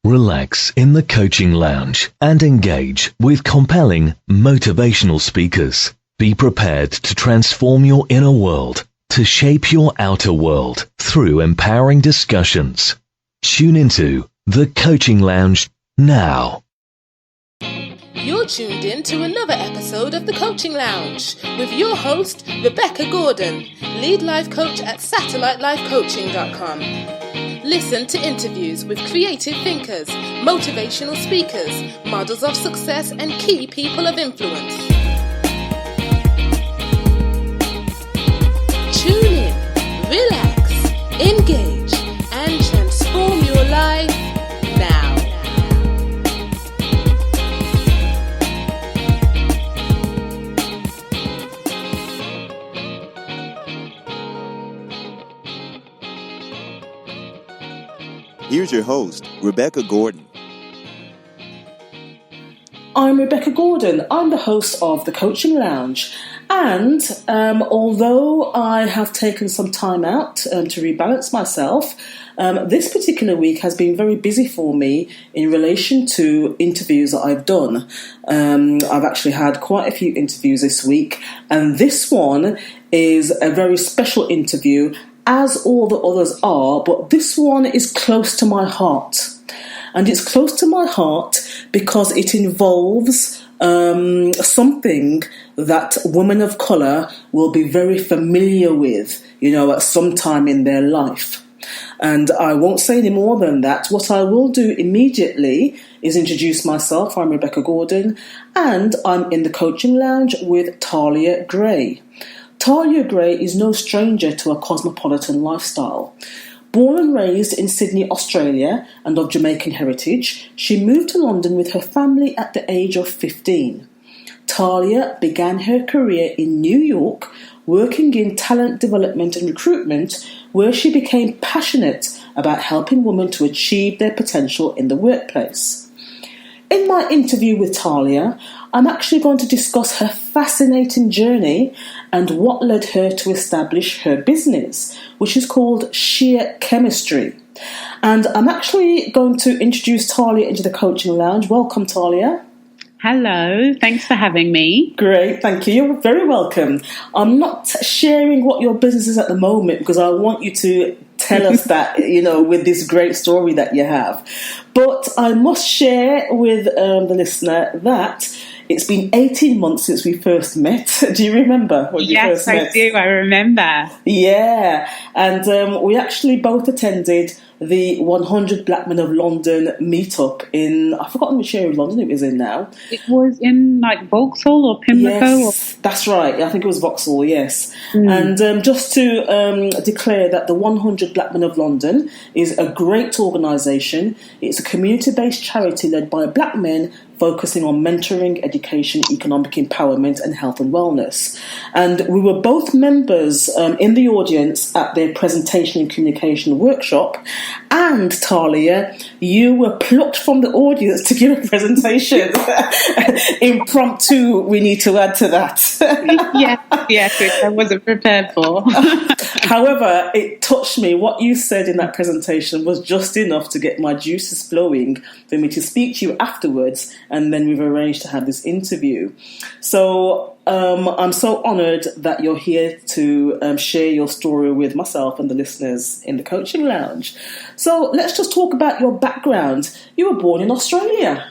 Relax in the coaching lounge and engage with compelling, motivational speakers. Be prepared to transform your inner world, to shape your outer world through empowering discussions. Tune into the Coaching Lounge now. You're tuned in to another episode of the Coaching Lounge with your host, Rebecca Gordon, lead life coach at satellitelifecoaching.com. Listen to interviews with creative thinkers, motivational speakers, models of success, and key people of influence. Tune in, relax, engage, and transform your life now. Here's your host, Rebecca Gordon. I'm Rebecca Gordon. I'm the host of the Coaching Lounge. And although I have taken some time out to rebalance myself, this particular week has been very busy for me in relation to interviews that I've done. I've actually had quite a few interviews this week, and this one is a very special interview, as all the others are, but this one is close to my heart. And it's close to my heart because it involves something that women of colour will be very familiar with, at some time in their life. And I won't say any more than that. What I will do immediately is introduce myself. I'm Rebecca Gordon, and I'm in the Coaching Lounge with Tahlia Gray. Tahlia Gray is no stranger to a cosmopolitan lifestyle. Born and raised in Sydney, Australia, and of Jamaican heritage, she moved to London with her family at the age of 15. Tahlia began her career in New York, working in talent development and recruitment, where she became passionate about helping women to achieve their potential in the workplace. In my interview with Tahlia, I'm actually going to discuss her fascinating journey and what led her to establish her business, which is called Sheer Chemistry. And I'm actually going to introduce Tahlia into the Coaching Lounge. Welcome, Tahlia. Hello, thanks for having me. Great, thank you. You're very welcome. I'm not sharing what your business is at the moment because I want you to tell us that, with this great story that you have. But I must share with the listener that it's been 18 months since we first met. Do you remember when you first met? Yes, I do. I remember. Yeah. And we actually both attended the 100 Black Men of London meetup in, I've forgotten which area of London it was in now. It was in Vauxhall or Pimlico? Yes, that's right. I think it was Vauxhall, yes. And just to declare that the 100 Black Men of London is a great organisation. It's a community-based charity led by black men focusing on mentoring, education, economic empowerment and health and wellness. And we were both members in the audience at their presentation and communication workshop. And Tahlia, you were plucked from the audience to give a presentation. Impromptu, we need to add to that. yes, which I wasn't prepared for. However, it touched me. What you said in that presentation was just enough to get my juices flowing for me to speak to you afterwards, and then we've arranged to have this interview. So I'm so honoured that you're here to share your story with myself and the listeners in the Coaching Lounge. So let's just talk about your background. You were born in Australia.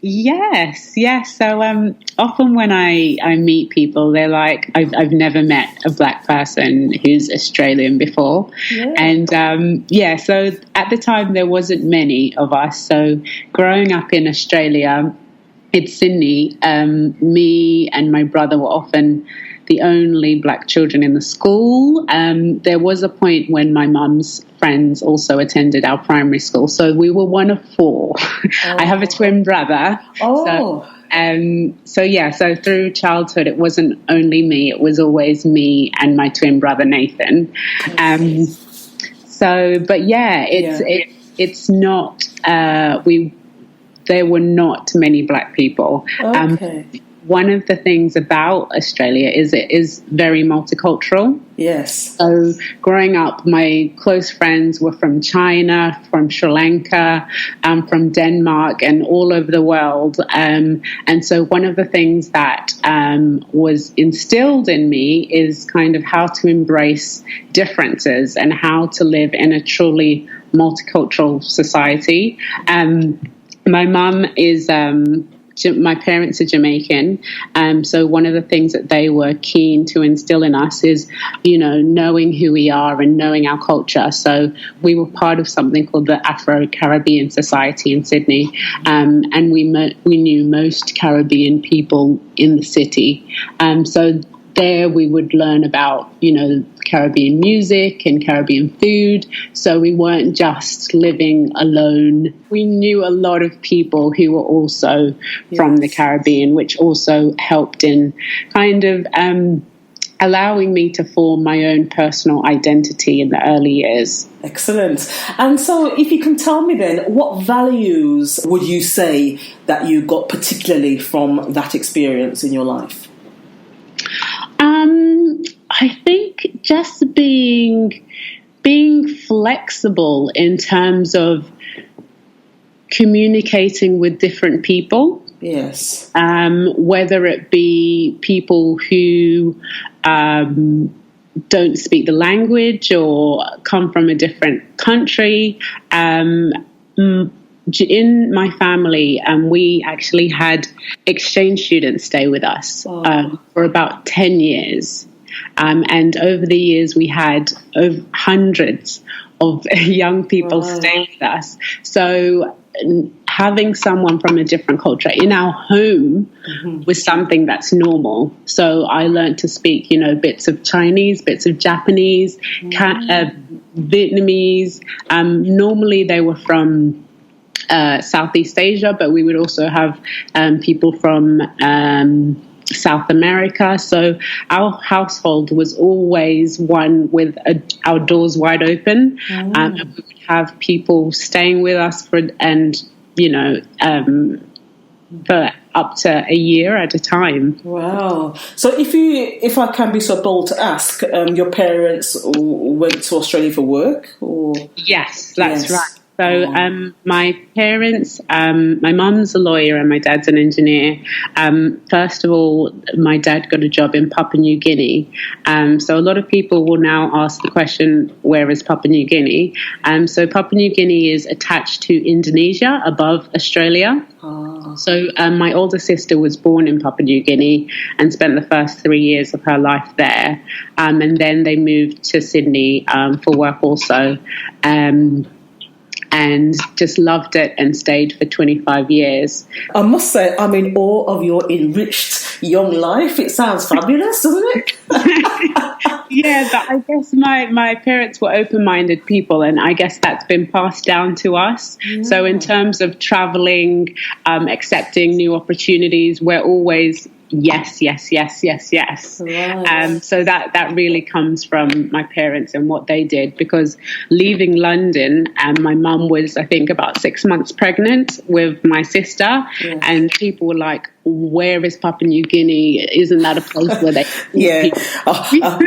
Yes. So often when I meet people, they're like, I've never met a black person who's Australian before. Yeah. And so at the time there wasn't many of us. So growing up in Australia, in Sydney, me and my brother were often the only black children in the school. There was a point when my mum's friends also attended our primary school. So we were one of four. Oh. I have a twin brother. Oh. So through childhood, it wasn't only me. It was always me and my twin brother, Nathan. It's not, there were not many black people. Okay. one of the things about Australia is it is very multicultural. Yes. So growing up, my close friends were from China, from Sri Lanka, from Denmark, and all over the world. And so one of the things that was instilled in me is kind of how to embrace differences and how to live in a truly multicultural society. My mum is... my parents are Jamaican, so one of the things that they were keen to instill in us is, knowing who we are and knowing our culture. So we were part of something called the Afro-Caribbean Society in Sydney, and we knew most Caribbean people in the city. So there we would learn about, Caribbean music and Caribbean food. So we weren't just living alone. We knew a lot of people who were also from the Caribbean, which also helped in kind of allowing me to form my own personal identity in the early years. Excellent. And so if you can tell me then, what values would you say that you got particularly from that experience in your life? I think just being flexible in terms of communicating with different people. Yes. Whether it be people who don't speak the language or come from a different country. In my family, we actually had exchange students stay with us for about 10 years. And over the years, we had hundreds of young people stay with us. So having someone from a different culture in our home was something that's normal. So I learned to speak, bits of Chinese, bits of Japanese, Vietnamese. Normally they were from Southeast Asia, but we would also have people from South America. So our household was always one with our doors wide open, and we would have people staying with us for up to a year at a time. Wow. So if I can be so bold to ask, your parents went to Australia for work? Or? Yes, that's right. So my parents, my mum's a lawyer and my dad's an engineer. First of all, my dad got a job in Papua New Guinea. So a lot of people will now ask the question, where is Papua New Guinea? So Papua New Guinea is attached to Indonesia above Australia. Oh. So my older sister was born in Papua New Guinea and spent the first 3 years of her life there. And then they moved to Sydney for work also. And just loved it and stayed for 25 years. I must say, I'm in awe of your enriched young life. It sounds fabulous, doesn't it? Yeah, but I guess my parents were open-minded people, and I guess that's been passed down to us. Yeah. So in terms of traveling, accepting new opportunities, we're always yes. Right. So that really comes from my parents and what they did, because leaving London, my mum was, I think, about 6 months pregnant with my sister, yes. And people were like, where is Papua New Guinea? Isn't that a place where they... Yeah,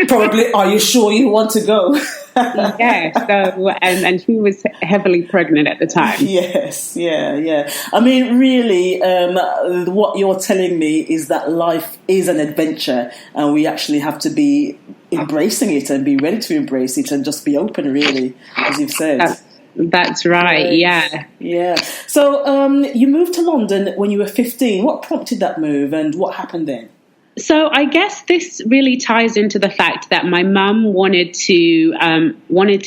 probably, are you sure you want to go? Yeah, so, and she was heavily pregnant at the time. Yes, yeah. I mean, really, what you're telling me is that life is an adventure, and we actually have to be embracing it and be ready to embrace it and just be open, really, as you've said. That's right, yeah. Yeah. So you moved to London when you were 15. What prompted that move and what happened then? So I guess this really ties into the fact that my mum wanted to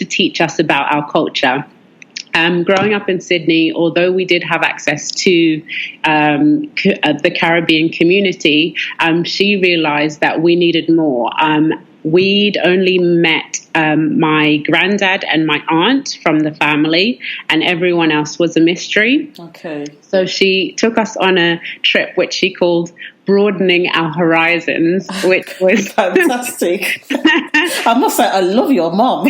teach us about our culture. Growing up in Sydney, although we did have access to the Caribbean community, she realised that we needed more. We'd only met my granddad and my aunt from the family, and everyone else was a mystery. Okay. So she took us on a trip which she called Broadening Our Horizons, which was fantastic. I must say, I love your mom.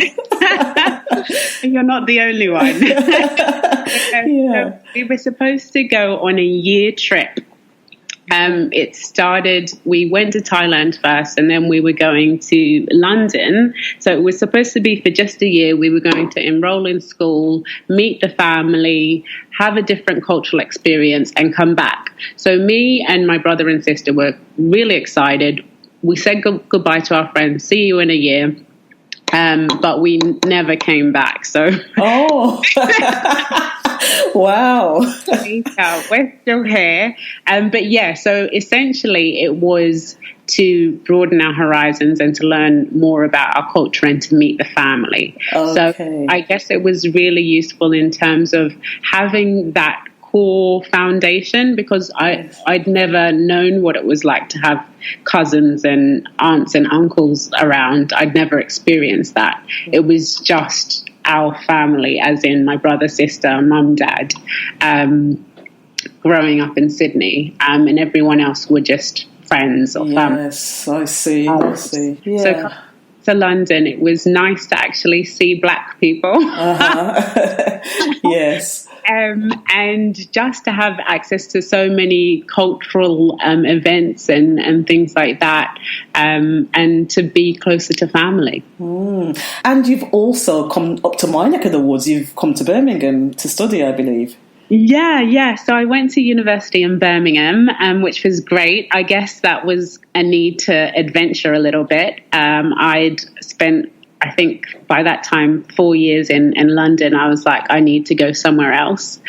You're not the only one. Yeah. So we were supposed to go on a year trip We went to Thailand first, and then we were going to London. So it was supposed to be for just a year. We were going to enroll in school, meet the family, have a different cultural experience, and come back. So me and my brother and sister were really excited. We said goodbye to our friends, see you in a year. But we never came back. So, oh, wow, we're still here. But yeah, so essentially, it was to broaden our horizons and to learn more about our culture and to meet the family. Okay. So, I guess it was really useful in terms of having that core foundation, because I'd never known what it was like to have cousins and aunts and uncles around. I'd never experienced that. It was just our family, as in my brother, sister, mum, dad, growing up in Sydney, and everyone else were just friends or family. Yes, I see. I see. Yeah. So to London, it was nice to actually see black people. Yes. And just to have access to so many cultural events and things like that, and to be closer to family. And you've also come up to my neck of the woods. You've come to Birmingham to study, I believe. Yeah. So I went to university in Birmingham, which was great. I guess that was a need to adventure a little bit. I'd spent, I think by that time, 4 years in London. I was like, I need to go somewhere else.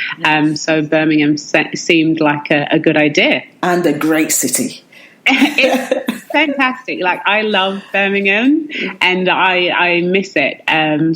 So Birmingham seemed like a good idea. And a great city. It's fantastic. Like, I love Birmingham and I miss it.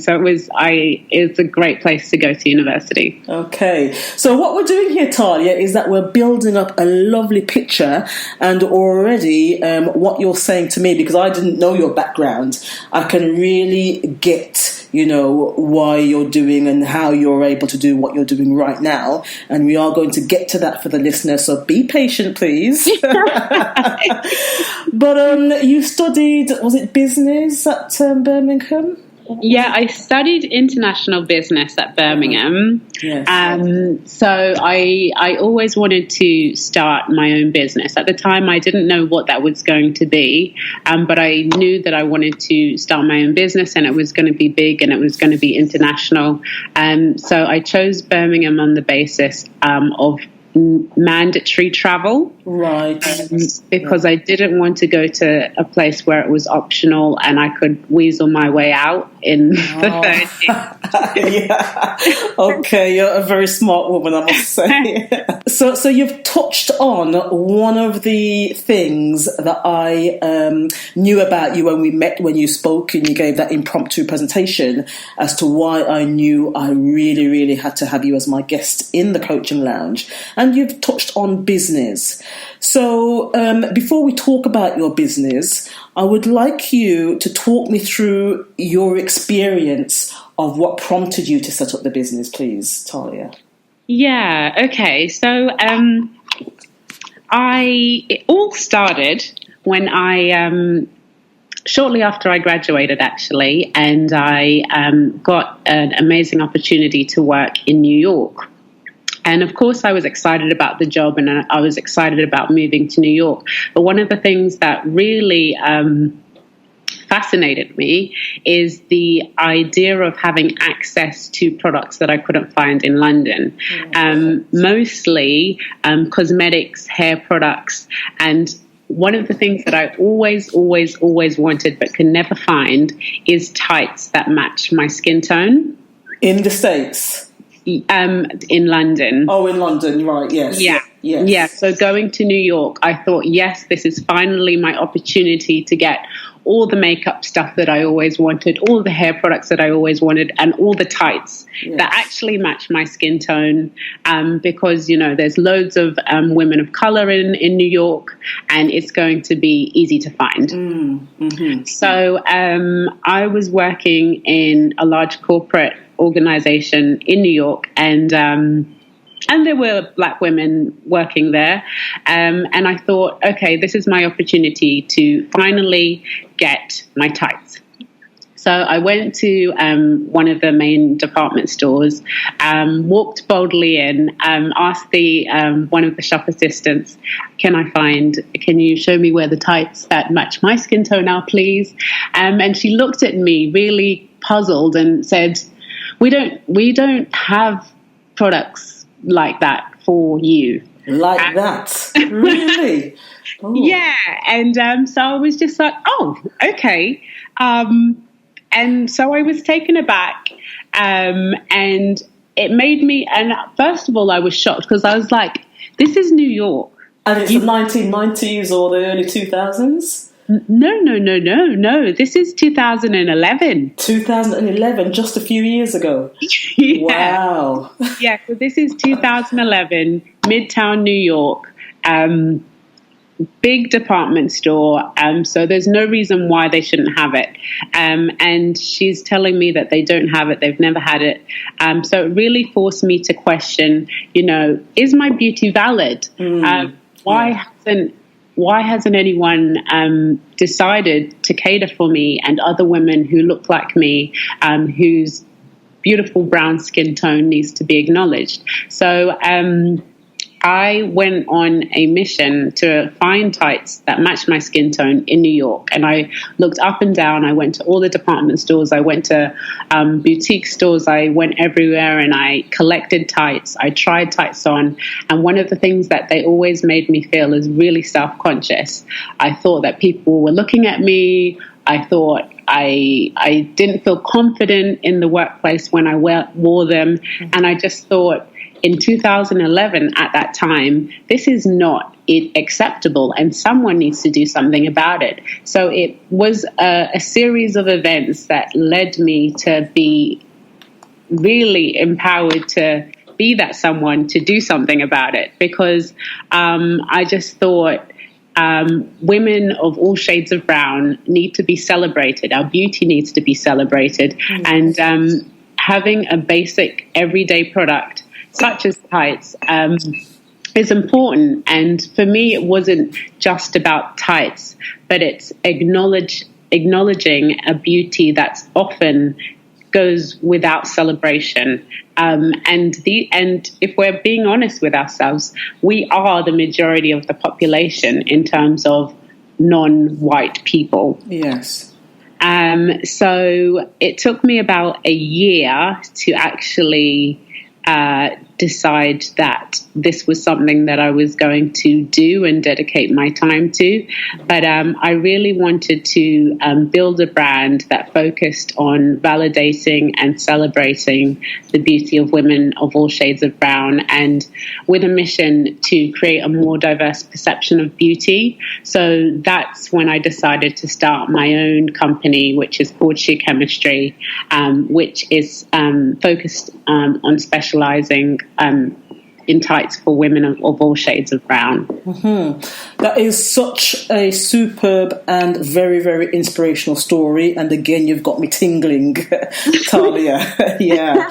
So it's a great place to go to university. Okay. So what we're doing here, Tahlia, is that we're building up a lovely picture, and already what you're saying to me, because I didn't know your background, I can really get, why you're doing and how you're able to do what you're doing right now. And we are going to get to that for the listener. So be patient, please. But you studied, was it business at Birmingham? Yeah, I studied international business at Birmingham. Yes. So I always wanted to start my own business. At the time, I didn't know what that was going to be, but I knew that I wanted to start my own business, and it was going to be big and it was going to be international. So I chose Birmingham on the basis of mandatory travel, right? Because I didn't want to go to a place where it was optional and I could weasel my way out in the third year. Yeah. Okay, you're a very smart woman, I must say. So you've touched on one of the things that I knew about you when we met, when you spoke and you gave that impromptu presentation, as to why I knew I really, really had to have you as my guest in the Coaching Lounge. And you've touched on business. So before we talk about your business, I would like you to talk me through your experience of what prompted you to set up the business, please, Tahlia. Yeah, okay. So it all started when I, shortly after I graduated, actually, and I got an amazing opportunity to work in New York. And of course, I was excited about the job and I was excited about moving to New York. But one of the things that really fascinated me is the idea of having access to products that I couldn't find in London. Mostly cosmetics, hair products. And one of the things that I always wanted but could never find is tights that match my skin tone. In the States? In London. Oh, in London, right, yes. Yeah. Yes. Yeah, so going to New York, I thought, yes, this is finally my opportunity to get all the makeup stuff that I always wanted, all the hair products that I always wanted, and all the tights that actually match my skin tone, because, there's loads of women of color in New York, and it's going to be easy to find. Mm-hmm. So I was working in a large corporate organization in New York, and there were black women working there. And I thought, okay, this is my opportunity to finally get my tights. So I went to one of the main department stores, walked boldly in, asked one of the shop assistants, can you show me where the tights that match my skin tone are, please? And she looked at me really puzzled and said, we don't have products like that for you. Like that? Really? Oh. Yeah. And so I was just like, oh, okay. And so I was taken aback, and it made me, and first of all, I was shocked because I was like, this is New York. And it's the 1990s or the early 2000s? No. This is 2011. 2011, just a few years ago. Yeah. Wow. Yeah, so this is 2011, Midtown New York. Big department store, so there's no reason why they shouldn't have it. And she's telling me that they don't have it, they've never had it. So it really forced me to question, is my beauty valid? Why hasn't anyone decided to cater for me and other women who look like me, whose beautiful brown skin tone needs to be acknowledged? So I went on a mission to find tights that match my skin tone in New York. And I looked up and down. I went to all the department stores. I went to boutique stores. I went everywhere and I collected tights. I tried tights on. And one of the things that they always made me feel is really self-conscious. I thought that people were looking at me. I thought I didn't feel confident in the workplace when I wore them. And I just thought, in 2011, at that time, this is not acceptable and someone needs to do something about it. So it was a series of events that led me to be really empowered to be that someone to do something about it, because I just thought women of all shades of brown need to be celebrated. Our beauty needs to be celebrated. And having a basic everyday product such as tights is important. And for me, it wasn't just about tights, but it's acknowledging a beauty that's often goes without celebration. And if we're being honest with ourselves, we are the majority of the population in terms of non-white people. Yes. So it took me about a year to actually decide that this was something that I was going to do and dedicate my time to. But I really wanted to build a brand that focused on validating and celebrating the beauty of women of all shades of brown, and with a mission to create a more diverse perception of beauty. So that's when I decided to start my own company, which is called Sheer Chemistry, which is focused on specializing in tights for women of all shades of brown. That is such a superb and very, very inspirational story. And again, you've got me tingling, Tahlia. Yeah.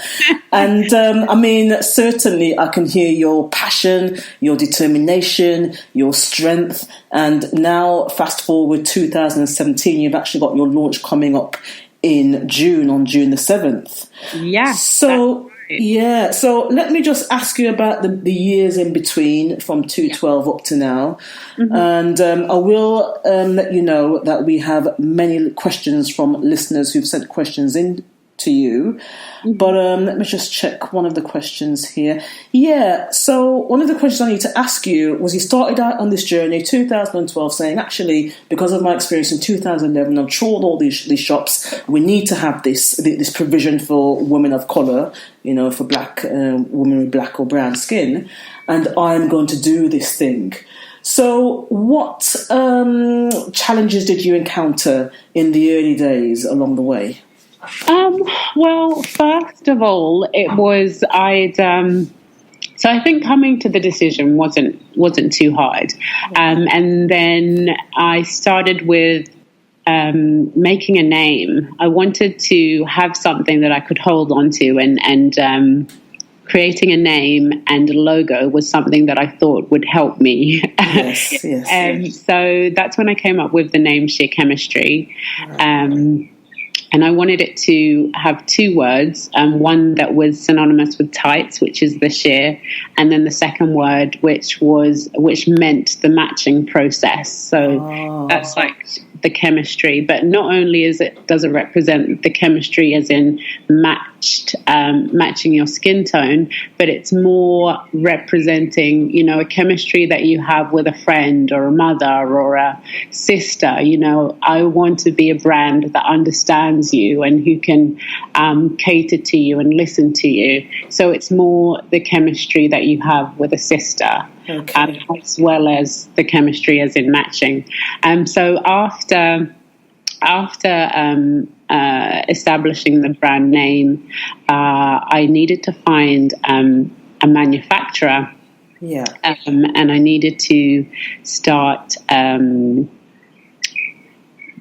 And I mean, certainly I can hear your passion, your determination, your strength. And now, fast forward 2017, you've actually got your launch coming up in June, on June the 7th. Yeah. So let me just ask you about the years in between from 2012 up to now. And I will let you know that we have many questions from listeners who've sent questions in to you. But let me just check one of the questions here. Yeah, so one of the questions I need to ask you was, you started out on this journey 2012 saying, actually, because of my experience in 2011, I've trawled all these shops. We need to have this provision for women of colour, for black women with black or brown skin, and I'm going to do this thing. So what challenges did you encounter in the early days along the way? Well, first of all, it was so I think coming to the decision wasn't too hard, and then I started with making a name. I wanted to have something that I could hold on to, and creating a name and a logo was something that I thought would help me. Yes. So that's when I came up with the name Sheer Chemistry. And I wanted it to have two words, one that was synonymous with tights, which is the sheer, and then the second word, which meant the matching process. So that's like the chemistry. But not only does it represent the chemistry as in matching your skin tone, but it's more representing, a chemistry that you have with a friend or a mother or a sister. I want to be a brand that understands you and who can cater to you and listen to you. So it's more the chemistry that you have with a sister, as well as the chemistry as in matching. So after establishing the brand name, I needed to find a manufacturer. Yeah. And I needed to start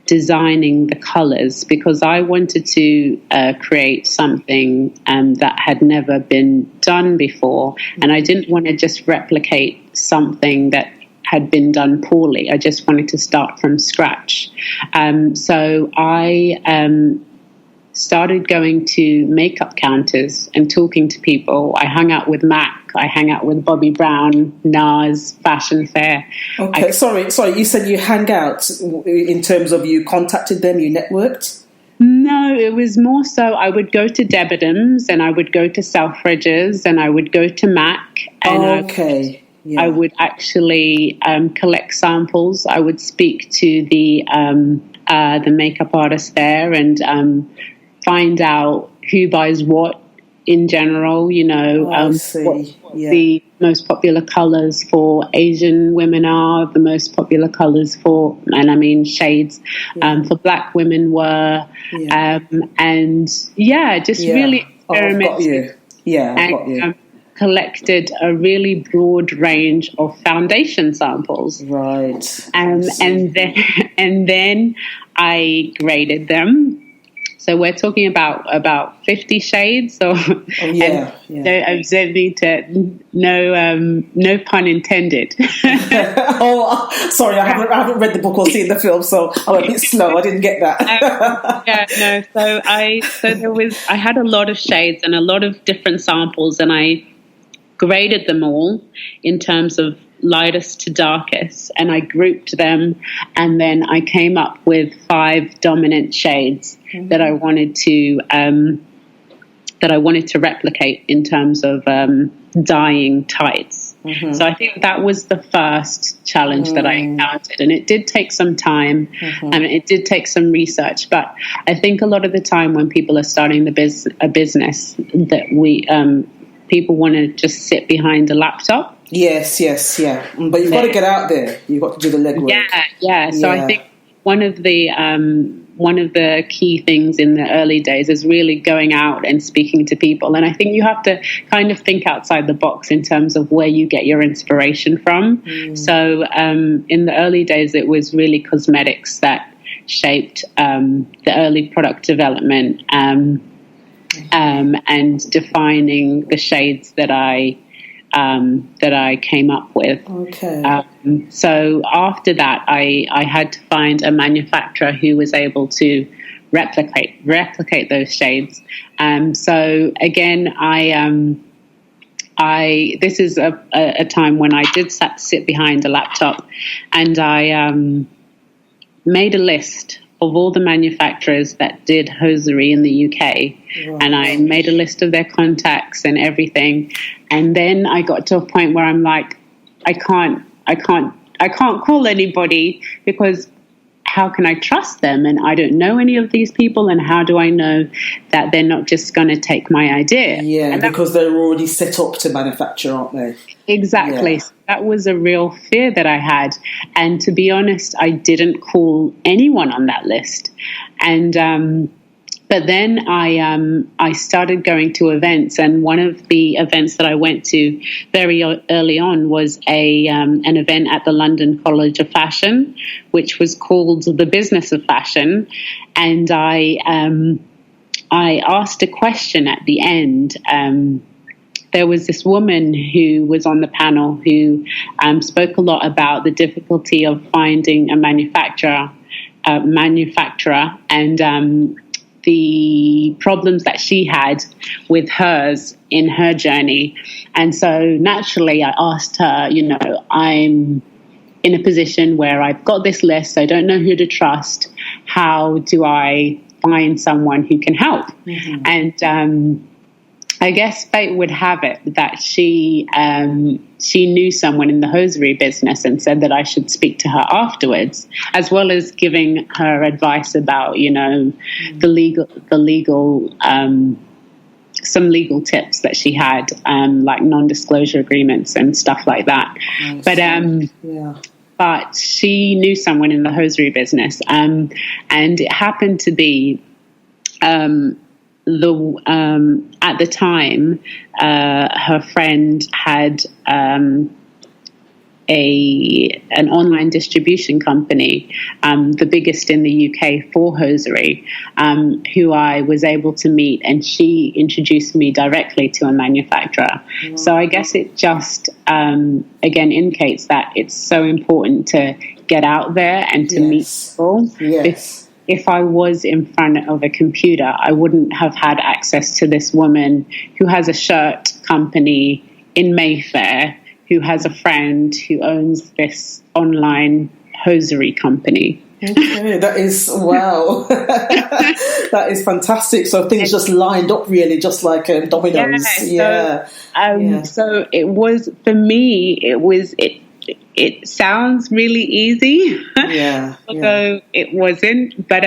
designing the colors, because I wanted to create something that had never been done before. And I didn't want to just replicate something that had been done poorly. I just wanted to start from scratch. So I started going to makeup counters and talking to people. I hung out with MAC. I hung out with Bobbi Brown, NARS, Fashion Fair. Okay, sorry. You said you hang out in terms of you contacted them, you networked? No, it was more so I would go to Debenhams and I would go to Selfridges and I would go to MAC. And I would actually collect samples. I would speak to the makeup artist there and find out who buys what in general, what the most popular colors for Asian women are, the most popular colors for, and I mean shades, for Black women were, really experimented. Got you. Collected a really broad range of foundation samples. Right. And then I graded them. So we're talking about 50 shades. So no pun intended. Sorry, I haven't read the book or seen the film, so I'm a bit slow. I didn't get that. So I had a lot of shades and a lot of different samples, and I graded them all in terms of lightest to darkest, and I grouped them, and then I came up with 5 dominant shades that I wanted to replicate in terms of dyeing tights. So I think that was the first challenge that I encountered, and it did take some time and it did take some research. But I think a lot of the time when people are starting a business, that people want to just sit behind a laptop. Yes, yeah. But you've got to get out there. You've got to do the legwork. Yeah. So I think one of the key things in the early days is really going out and speaking to people. And I think you have to kind of think outside the box in terms of where you get your inspiration from. So in the early days, it was really cosmetics that shaped the early product development and defining the shades that I came up with. Okay. So after that, I had to find a manufacturer who was able to replicate those shades. So again, this is a time when I did sit behind a laptop, and I made a list of all the manufacturers that did hosiery in the UK. And I made a list of their contacts and everything. And then I got to a point where I'm like, I can't call anybody, because how can I trust them? And I don't know any of these people. And how do I know that they're not just going to take my idea? Yeah, because they're already set up to manufacture, aren't they? Exactly. Yeah. So that was a real fear that I had. And to be honest, I didn't call anyone on that list. And but then I started going to events, and one of the events that I went to very early on was an event at the London College of Fashion, which was called The Business of Fashion. And I asked a question at the end. There was this woman who was on the panel who spoke a lot about the difficulty of finding a manufacturer, and the problems that she had with hers in her journey. And so naturally I asked her, I'm in a position where I've got this list, I don't know who to trust. How do I find someone who can help? Mm-hmm. And I guess fate would have it that she knew someone in the hosiery business and said that I should speak to her afterwards, as well as giving her advice about, the legal some legal tips that she had, like non-disclosure agreements and stuff like that. But she knew someone in the hosiery business, and it happened to be at the time, her friend had an online distribution company, the biggest in the UK for hosiery, who I was able to meet, and she introduced me directly to a manufacturer. Mm-hmm. So I guess it just again indicates that it's so important to get out there and to meet people. Yes. If I was in front of a computer, I wouldn't have had access to this woman who has a shirt company in Mayfair, who has a friend who owns this online hosiery company. Okay, that is, wow. That is fantastic. So things just lined up really, just like dominoes. So it was, for me, it sounds really easy, although it wasn't. But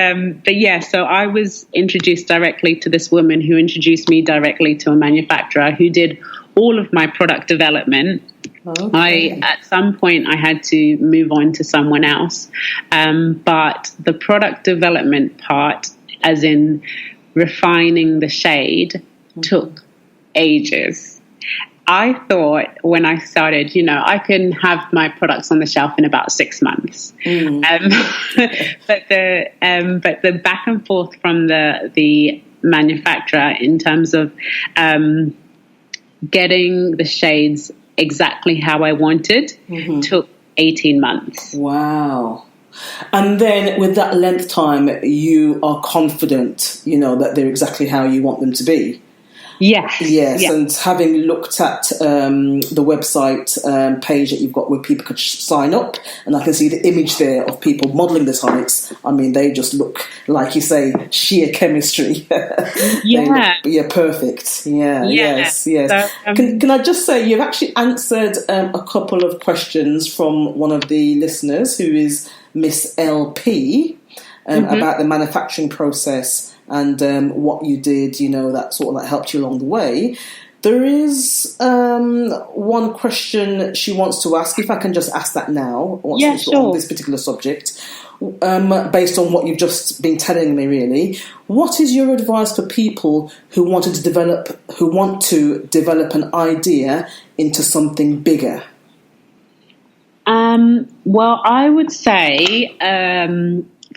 so I was introduced directly to this woman who introduced me directly to a manufacturer who did all of my product development. Okay. At some point I had to move on to someone else, but the product development part, as in refining the shade, took ages. I thought when I started, I can have my products on the shelf in about 6 months. But the back and forth from the manufacturer in terms of getting the shades exactly how I wanted took 18 months. Wow. And then with that length time, you are confident, that they're exactly how you want them to be. Yes, and having looked at the website page that you've got where people could sign up, and I can see the image there of people modelling the tights. I mean, they just look, like you say, sheer chemistry. Perfect. Yes. So, can I just say, you've actually answered a couple of questions from one of the listeners, who is Miss LP, about the manufacturing process and what you did, that helped you along the way. There is one question she wants to ask, if I can just ask that now, on this particular subject, based on what you've just been telling me, really. What is your advice for people who want to develop an idea into something bigger? Well, I would say,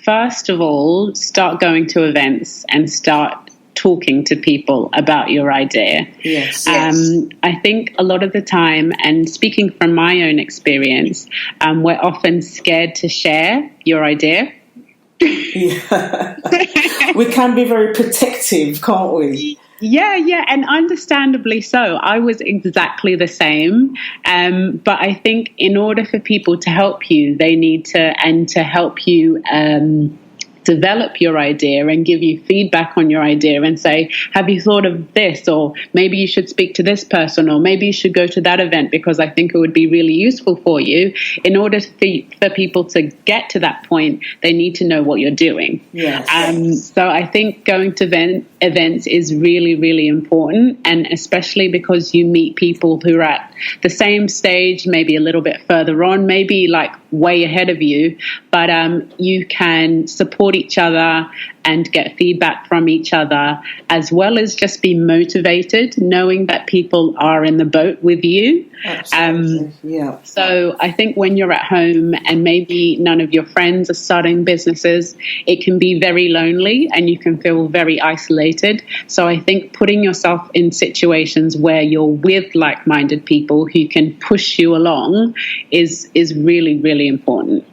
first of all, start going to events and start talking to people about your idea. Yes. I think a lot of the time, and speaking from my own experience, we're often scared to share your idea. Yeah. We can be very protective, can't we? Yeah, and understandably so. I was exactly the same. But I think in order for people to help you, they need to help you develop your idea and give you feedback on your idea and say, have you thought of this? Or maybe you should speak to this person, or maybe you should go to that event because I think it would be really useful for you. In order for people to get to that point, they need to know what you're doing. Yes. So I think going to events is really, really important, and especially because you meet people who are at the same stage, maybe a little bit further on, maybe like way ahead of you, but you can support each other and get feedback from each other, as well as just be motivated, knowing that people are in the boat with you. Absolutely. So I think when you're at home and maybe none of your friends are starting businesses, it can be very lonely and you can feel very isolated. So I think putting yourself in situations where you're with like-minded people who can push you along is really, really important.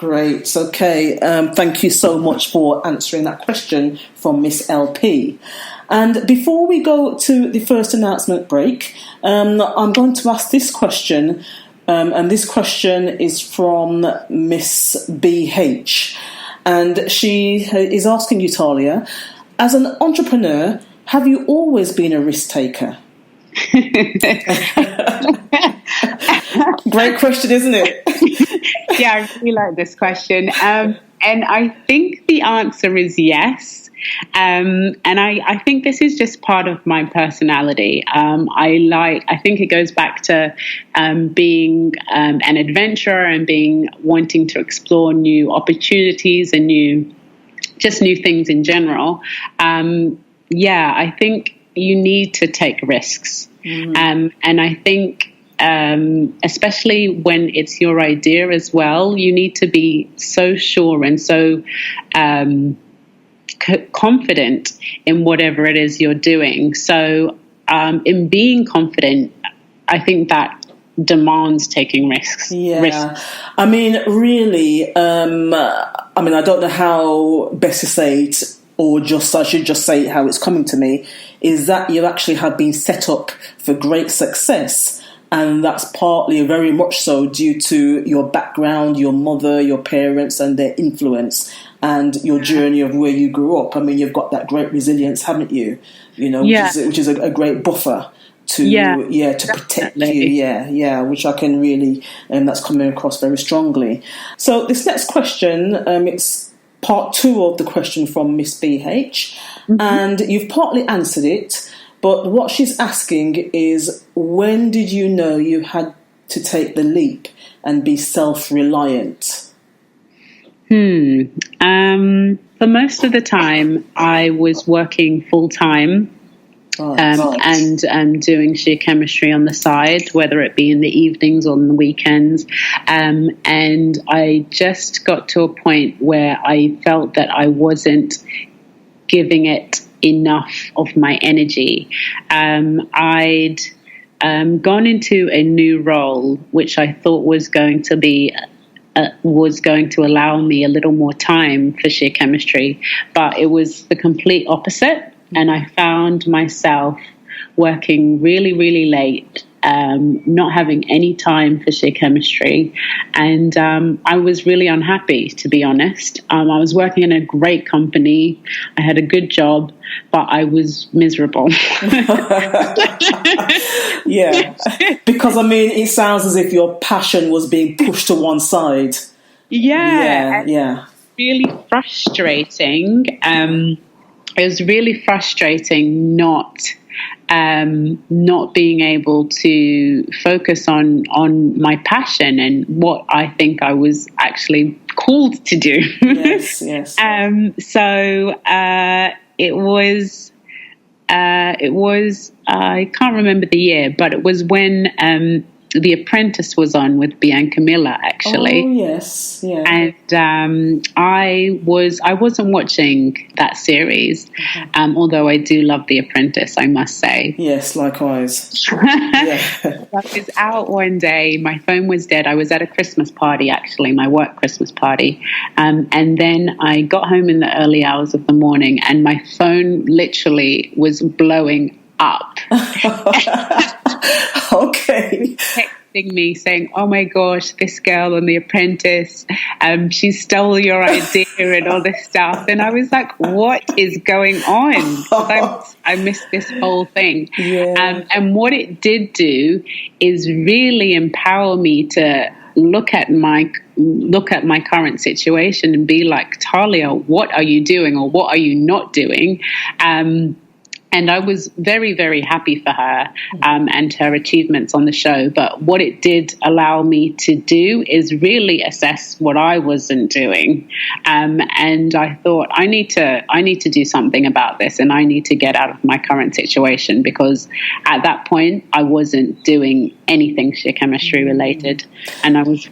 Great. Okay. Thank you so much for answering that question from Miss LP. And before we go to the first announcement break, I'm going to ask this question. And this question is from Miss BH. And she is asking you, Tahlia, as an entrepreneur, have you always been a risk taker? Great question, isn't it? Yeah, I really like this question. And I think the answer is yes. And I think this is just part of my personality. I think it goes back to being an adventurer and wanting to explore new opportunities and new things in general. I think you need to take risks. And I think especially when it's your idea as well, you need to be so sure and so confident in whatever it is you're doing. So in being confident, I think that demands taking risks. Yeah. I mean, really, I don't know how best to say it, or I should just say how it's coming to me, is that you actually have been set up for great success. And that's partly, very much so, due to your background, your mother, your parents and their influence, and your journey of where you grew up. I mean, you've got that great resilience, haven't you? You know, which is a great buffer to protect you. Yeah, which I can really, and that's coming across very strongly. So this next question, it's part 2 of the question from Miss BH, and you've partly answered it. But what she's asking is, when did you know you had to take the leap and be self-reliant? For most of the time, I was working full-time and doing sheer chemistry on the side, whether it be in the evenings or on the weekends. And I just got to a point where I felt that I wasn't giving it enough of my energy. I'd gone into a new role, which I thought was going to allow me a little more time for sheer chemistry, but it was the complete opposite. And I found myself working really, really late, not having any time for sheer chemistry. And I was really unhappy, to be honest. I was working in a great company. I had a good job, but I was miserable. Yeah, because I mean, it sounds as if your passion was being pushed to one side. Yeah. Really frustrating. It was really frustrating not being able to focus on my passion and what I think I was actually called to do. Yes. So it was I can't remember the year, but it was when The Apprentice was on with Bianca Miller, actually. Oh, yes, yeah. And I wasn't watching that series, although I do love The Apprentice, I must say. Yes, likewise. Yeah. I was out one day, my phone was dead. I was at a Christmas party, actually, my work Christmas party. And then I got home in the early hours of the morning, and my phone literally was blowing up. Okay. Texting me saying, "Oh my gosh, this girl on The Apprentice, she stole your idea and all this stuff." And I was like, what is going on? I missed this whole thing. Yeah. And what it did do is really empower me to look at my current situation and be like, Tahlia, what are you doing, or what are you not doing? And I was very, very happy for her and her achievements on the show. But what it did allow me to do is really assess what I wasn't doing. And I thought, I need to do something about this, and I need to get out of my current situation, because at that point I wasn't doing anything sheer chemistry related, and I was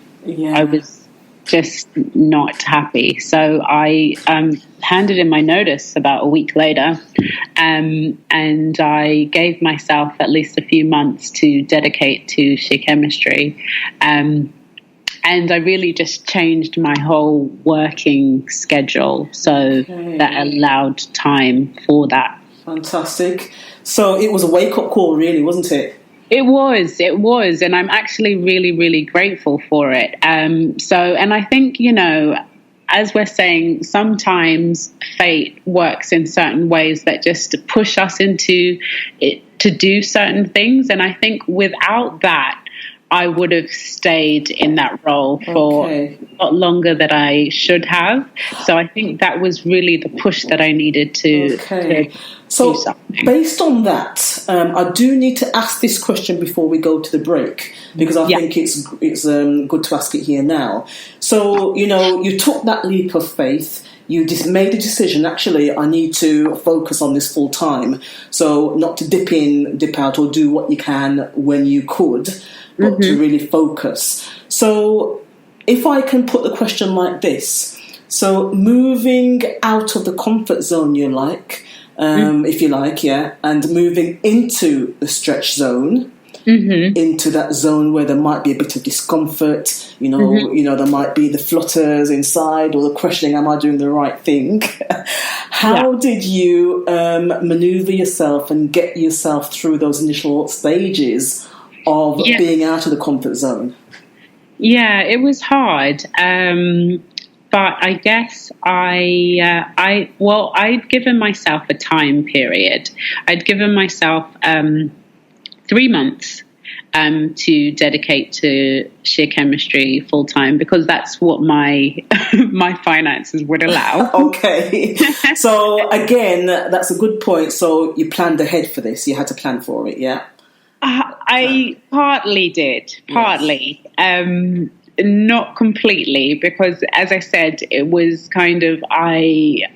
just not happy. So I handed in my notice about a week later, and I gave myself at least a few months to dedicate to sheer chemistry. And I really just changed my whole working schedule so that allowed time for that. Fantastic. So it was a wake-up call, really, wasn't it? It was, and I'm actually really, really grateful for it. And I think, as we're saying, sometimes fate works in certain ways that just push us into it to do certain things. And I think without that, I would have stayed in that role for a lot longer than I should have. So I think that was really the push that I needed to do something. Based on that, I do need to ask this question before we go to the break, because I think it's good to ask it here now. So, you took that leap of faith. You just made a decision, actually, I need to focus on this full time. So not to dip in, dip out, or do what you can when you could, but to really focus. So if I can put the question like this, so moving out of the comfort zone if you like, and moving into the stretch zone, into that zone where there might be a bit of discomfort, there might be the flutters inside or the questioning, am I doing the right thing? How did you maneuver yourself and get yourself through those initial stages of being out of the comfort zone? Yeah, it was hard. But I guess I'd given myself a time period. I'd given myself 3 months to dedicate to sheer chemistry full time, because that's what my my finances would allow. Okay. So again, that's a good point. So you planned ahead for this. You had to plan for it, yeah? I partly did, not completely, because as I said, it was kind of, I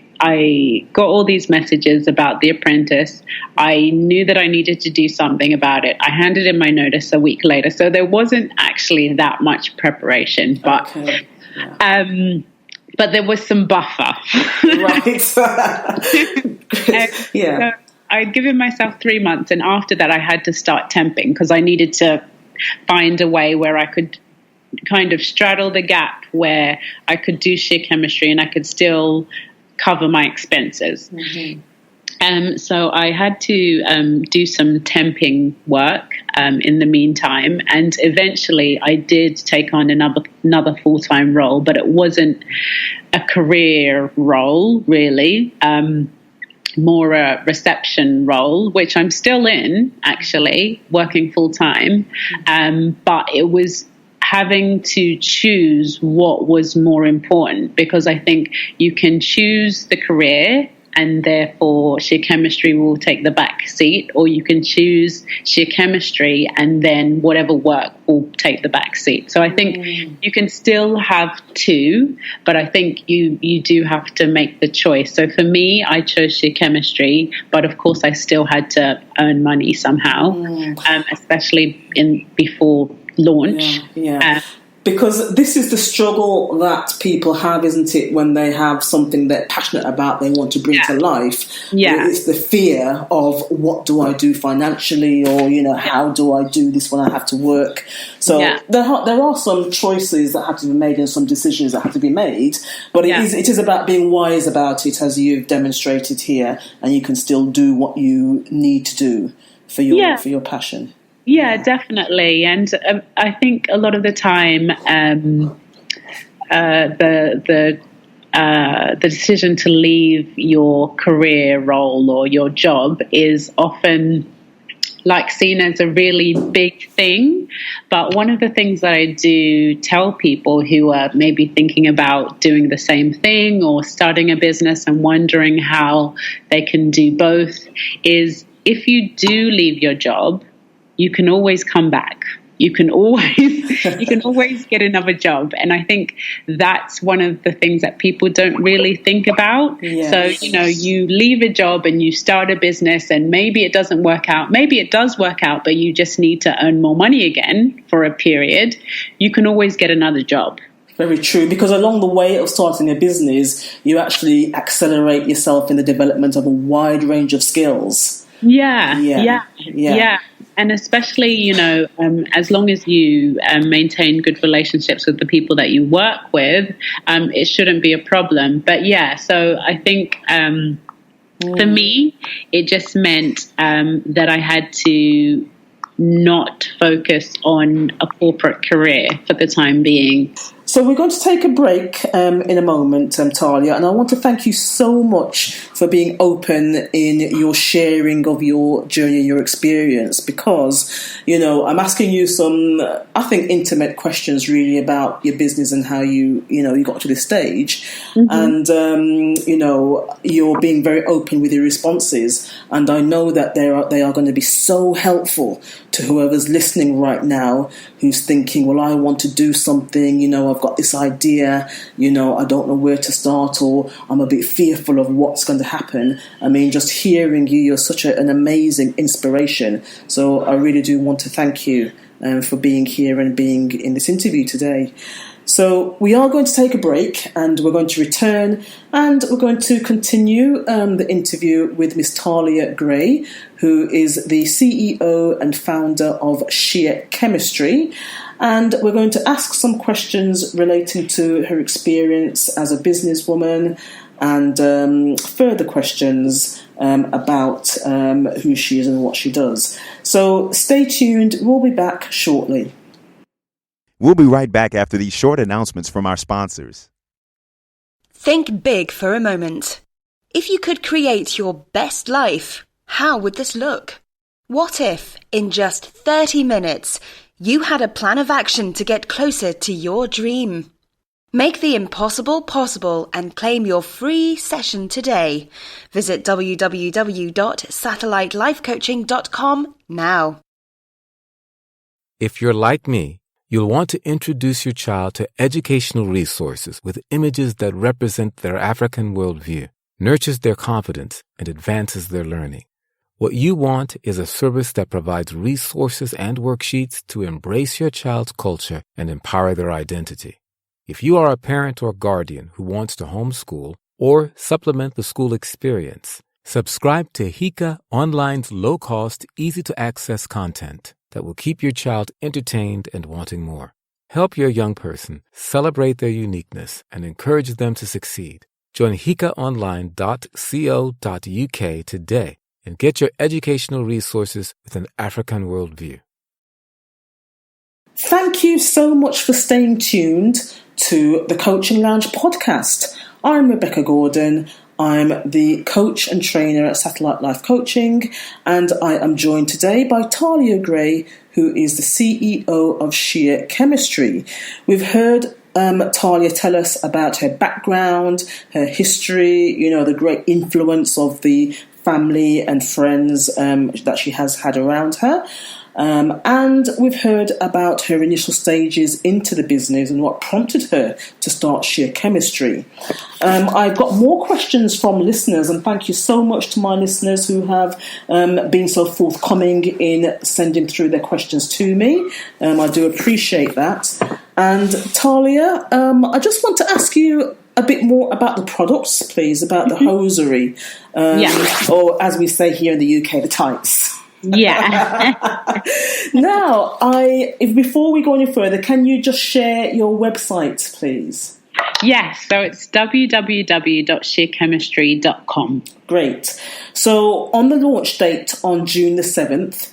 got all these messages about The Apprentice. I knew that I needed to do something about it. I handed in my notice a week later, so there wasn't actually that much preparation, but but there was some buffer. Right. So I'd given myself 3 months, and after that I had to start temping, because I needed to find a way where I could kind of straddle the gap where I could do sheer chemistry and I could still cover my expenses. So I had to do some temping work in the meantime, and eventually I did take on another full-time role, but it wasn't a career role really, more a reception role, which I'm still in, actually, working full-time, but it was having to choose what was more important, because I think you can choose the career and therefore sheer chemistry will take the back seat, or you can choose sheer chemistry and then whatever work will take the back seat. So I think you can still have two, but I think you do have to make the choice. So for me, I chose sheer chemistry, but of course I still had to earn money somehow, especially before launch. Because this is the struggle that people have, isn't it, when they have something they're passionate about, they want to bring to life. It's the fear of, what do I do financially, or how do I do this when I have to work? So there are some choices that have to be made and some decisions that have to be made, but it is about being wise about it, as you've demonstrated here, and you can still do what you need to do for your passion. Yeah, definitely. And I think a lot of the time, the decision to leave your career role or your job is often seen as a really big thing. But one of the things that I do tell people who are maybe thinking about doing the same thing or starting a business and wondering how they can do both is, if you do leave your job, you can always come back. You can always get another job. And I think that's one of the things that people don't really think about. So, you leave a job and you start a business, and maybe it doesn't work out. Maybe it does work out, but you just need to earn more money again for a period. You can always get another job. Very true, because along the way of starting a business, you actually accelerate yourself in the development of a wide range of skills. Yeah. And especially, as long as you maintain good relationships with the people that you work with, it shouldn't be a problem. But yeah, so I think for me, it just meant that I had to not focus on a corporate career for the time being. So we're going to take a break in a moment, Tahlia, and I want to thank you so much for being open in your sharing of your journey and your experience, because, I'm asking you some, I think, intimate questions really about your business and how you got to this stage. And, you're being very open with your responses. And I know that they are going to be so helpful to whoever's listening right now who's thinking, well, I want to do something, I've got this idea, I don't know where to start, or I'm a bit fearful of what's going to happen. I mean, just hearing you're such an amazing inspiration. So I really do want to thank you for being here and being in this interview today. So we are going to take a break, and we're going to return, and we're going to continue the interview with Miss Tahlia Gray, who is the CEO and founder of Sheer Chemistry. And we're going to ask some questions relating to her experience as a businesswoman, and further questions about who she is and what she does. So stay tuned. We'll be back shortly. We'll be right back after these short announcements from our sponsors. Think big for a moment. If you could create your best life, how would this look? What if, in just 30 minutes, you had a plan of action to get closer to your dream? Make the impossible possible and claim your free session today. Visit www.satellitelifecoaching.com now. If you're like me, you'll want to introduce your child to educational resources with images that represent their African worldview, nurtures their confidence, and advances their learning. What you want is a service that provides resources and worksheets to embrace your child's culture and empower their identity. If you are a parent or guardian who wants to homeschool or supplement the school experience, subscribe to Hika Online's low-cost, easy-to-access content that will keep your child entertained and wanting more. Help your young person celebrate their uniqueness and encourage them to succeed. Join hikaonline.co.uk today and get your educational resources with an African worldview. Thank you so much for staying tuned to the Coaching Lounge podcast. I'm Rebecca Gordon. I'm the coach and trainer at Satellite Life Coaching, and I am joined today by Tahlia Gray, who is the CEO of Sheer Chemistry. We've heard Tahlia tell us about her background, her history, the great influence of the family and friends that she has had around her. And we've heard about her initial stages into the business and what prompted her to start Sheer Chemistry. I've got more questions from listeners, and thank you so much to my listeners who have been so forthcoming in sending through their questions to me. I do appreciate that. And Tahlia, I just want to ask you a bit more about the products, please, about the hosiery, or as we say here in the UK, the tights. Yeah. Now, before we go any further, can you just share your website, please? Yes, so it's www.sheerchemistry.com. Great. So on the launch date on June the 7th,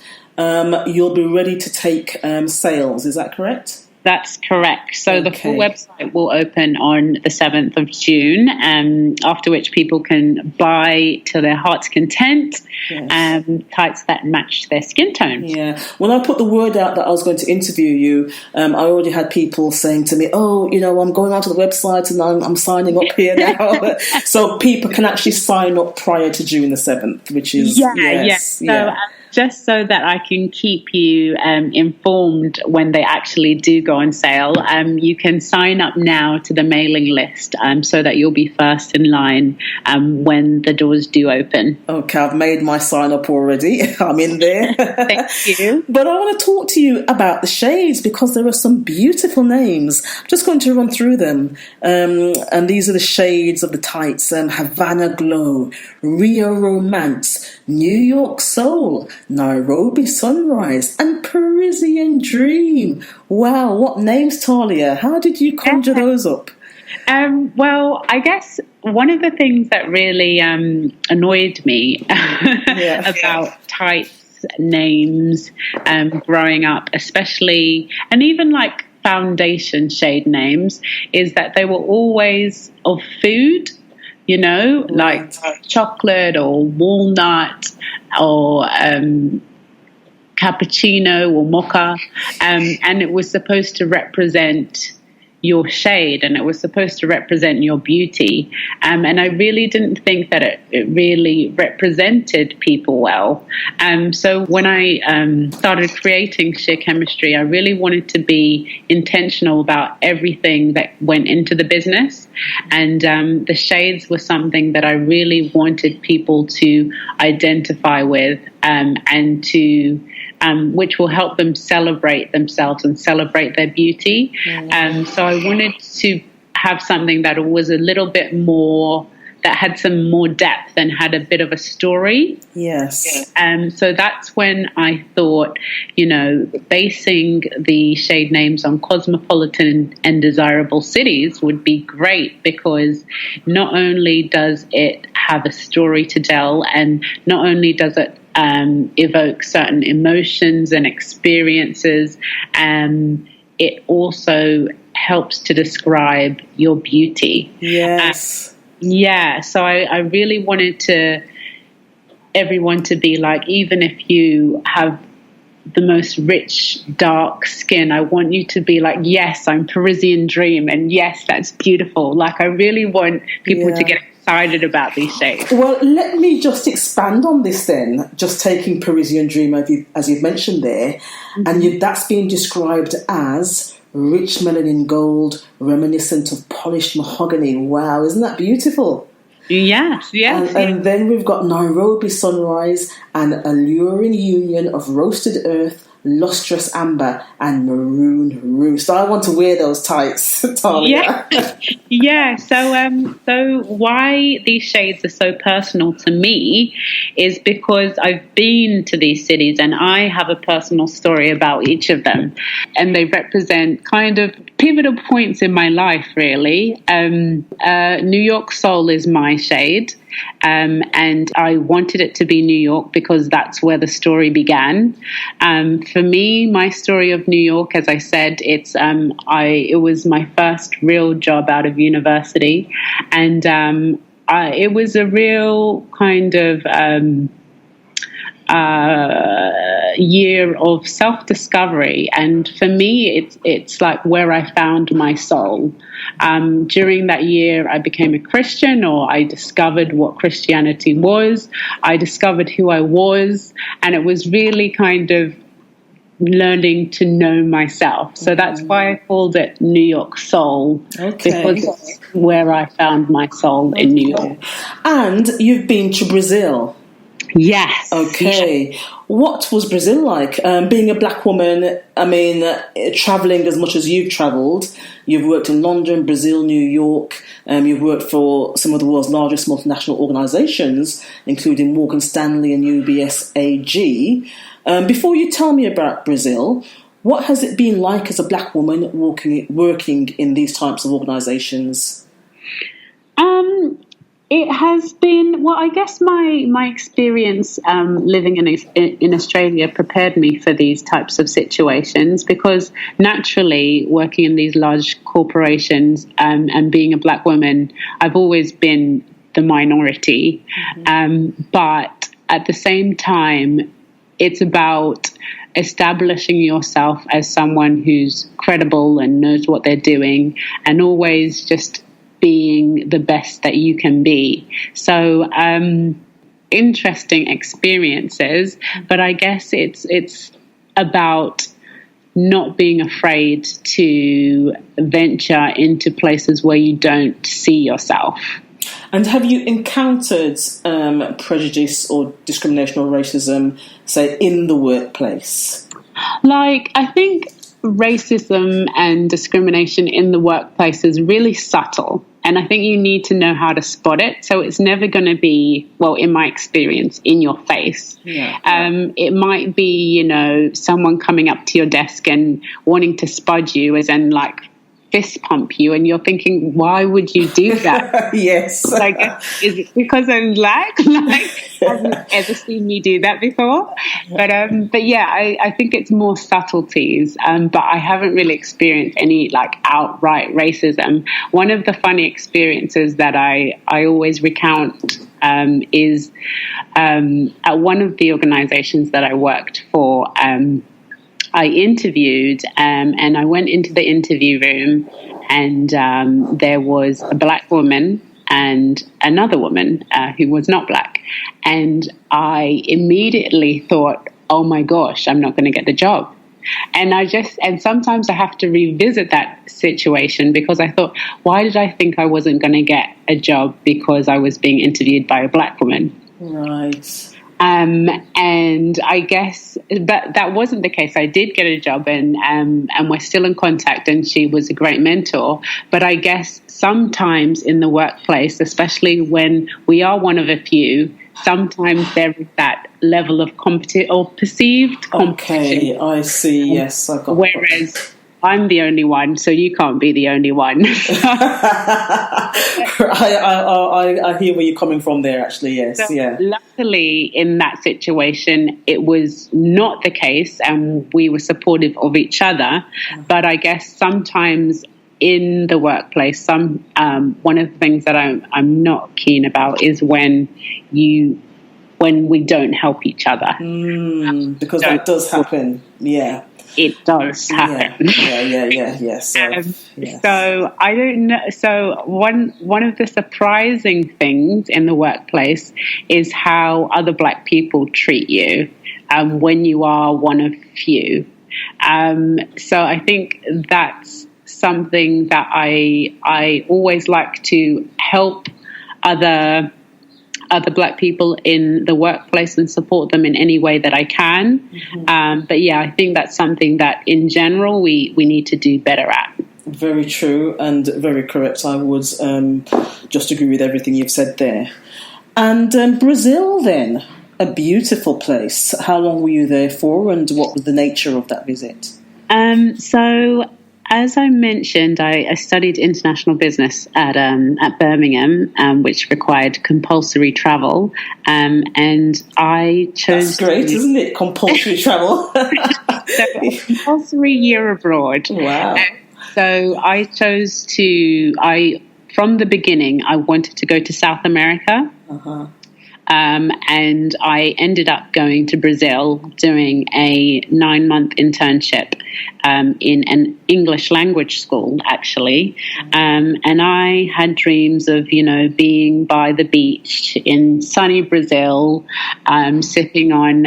you'll be ready to take sales, is that correct? That's correct. So the full website will open on the 7th of June, after which people can buy to their heart's content tights that match their skin tone. Yeah. When I put the word out that I was going to interview you, I already had people saying to me, I'm going onto the website and I'm signing up here now. So people can actually sign up prior to June the 7th, which is... So just so that I can keep you informed when they actually do go on sale, you can sign up now to the mailing list so that you'll be first in line when the doors do open. Okay, I've made my sign up already. I'm in there. Thank you. But I want to talk to you about the shades because there are some beautiful names. I'm just going to run through them. And these are the shades of the tights. Havana Glow, Rio Romance, New York Soul, Nairobi Sunrise, and Parisian Dream. Wow, what names, Tahlia? How did you conjure those up? Well, I guess one of the things that really annoyed me about tights names growing up, especially, and even like foundation shade names, is that they were always of food. Like chocolate or walnut or cappuccino or mocha, and it was supposed to represent your shade and it was supposed to represent your beauty. And I really didn't think that it really represented people well. So when I started creating Sheer Chemistry, I really wanted to be intentional about everything that went into the business. And the shades were something that I really wanted people to identify with and to which will help them celebrate themselves and celebrate their beauty. So I wanted to have something that was a little bit more, that had some more depth and had a bit of a story. Yes. So that's when I thought, basing the shade names on cosmopolitan and desirable cities would be great, because not only does it have a story to tell, and not only does it evoke certain emotions and experiences, it also helps to describe your beauty. Yes. So I really wanted everyone to be like, even if you have the most rich, dark skin, I want you to be like, yes, I'm Parisian Dream, and yes, that's beautiful. Like, I really want people to get excited about these shades. Well, let me just expand on this then, just taking Parisian Dream as you've mentioned there, and that's being described as rich melanin gold, reminiscent of polished mahogany. Wow, isn't that beautiful? Yes. And then we've got Nairobi Sunrise, an alluring union of roasted earth, lustrous amber, and maroon roof. So I want to wear those tights, Tahlia. So why these shades are so personal to me is because I've been to these cities and I have a personal story about each of them, and they represent kind of pivotal points in my life, really. New York Soul is my shade. And I wanted it to be New York because that's where the story began. For me, my story of New York, as I said, it was my first real job out of university, and it was a real kind of year of self-discovery, and for me it's like where I found my soul. During that year I became a Christian, or I discovered what Christianity was. I discovered who I was, and it was really kind of learning to know myself. So that's why I called it New York Soul, because it's where I found my soul in New York. And you've been to Brazil. Yes. Okay. What was Brazil like? Being a black woman, I mean, travelling as much as you've travelled. You've worked in London, Brazil, New York. You've worked for some of the world's largest multinational organisations, including Morgan Stanley and UBS AG. Before you tell me about Brazil, what has it been like as a black woman working in these types of organisations? It has been, well, I guess my experience living in Australia prepared me for these types of situations, because naturally working in these large corporations and being a black woman, I've always been the minority. But at the same time, it's about establishing yourself as someone who's credible and knows what they're doing, and always just being the best that you can be. So interesting experiences, but I guess it's about not being afraid to venture into places where you don't see yourself. And have you encountered prejudice or discrimination or racism, say, in the workplace? Like, I think racism and discrimination in the workplace is really subtle. And I think you need to know how to spot it. So it's never going to be, well, in my experience, in your face. Yeah. It might be, someone coming up to your desk and wanting to spud you, as in like fist pump you, and you're thinking, why would you do that? Yes. Like, is it because I'm black? Like, have you ever seen me do that before? But yeah, I think it's more subtleties. But I haven't really experienced any like outright racism. One of the funny experiences that I always recount is at one of the organizations that I worked for. I interviewed and I went into the interview room, and there was a black woman and another woman who was not black. And I immediately thought, oh my gosh, I'm not going to get the job. And sometimes I have to revisit that situation, because I thought, why did I think I wasn't going to get a job because I was being interviewed by a black woman? Right. And I guess that wasn't the case. I did get a job, and we're still in contact, and she was a great mentor. But I guess sometimes in the workplace, especially when we are one of a few, sometimes there is that level of competition or perceived competition. Okay, I see. Yes, I got. Whereas I'm the only one, so you can't be the only one. I hear where you're coming from there, actually, yes. So yeah. Luckily, in that situation, it was not the case, and we were supportive of each other. But I guess sometimes in the workplace, one of the things that I'm not keen about is when we don't help each other. Because that does happen, yeah. It does happen. Yes. So I don't know. So one of the surprising things in the workplace is how other black people treat you when you are one of few. So I think that's something that I always like to help other black people in the workplace and support them in any way that I can. But yeah, I think that's something that in general we need to do better at. Very true and very correct. I would just agree with everything you've said there. And Brazil then, a beautiful place. How long were you there for, and what was the nature of that visit? So as I mentioned, I studied international business at Birmingham, which required compulsory travel, and I chose. That's great, isn't it? Compulsory travel. So a compulsory year abroad. Wow. So I chose from the beginning, I wanted to go to South America. And I ended up going to Brazil doing a 9-month internship in an English language school, actually. And I had dreams of, being by the beach in sunny Brazil, sipping on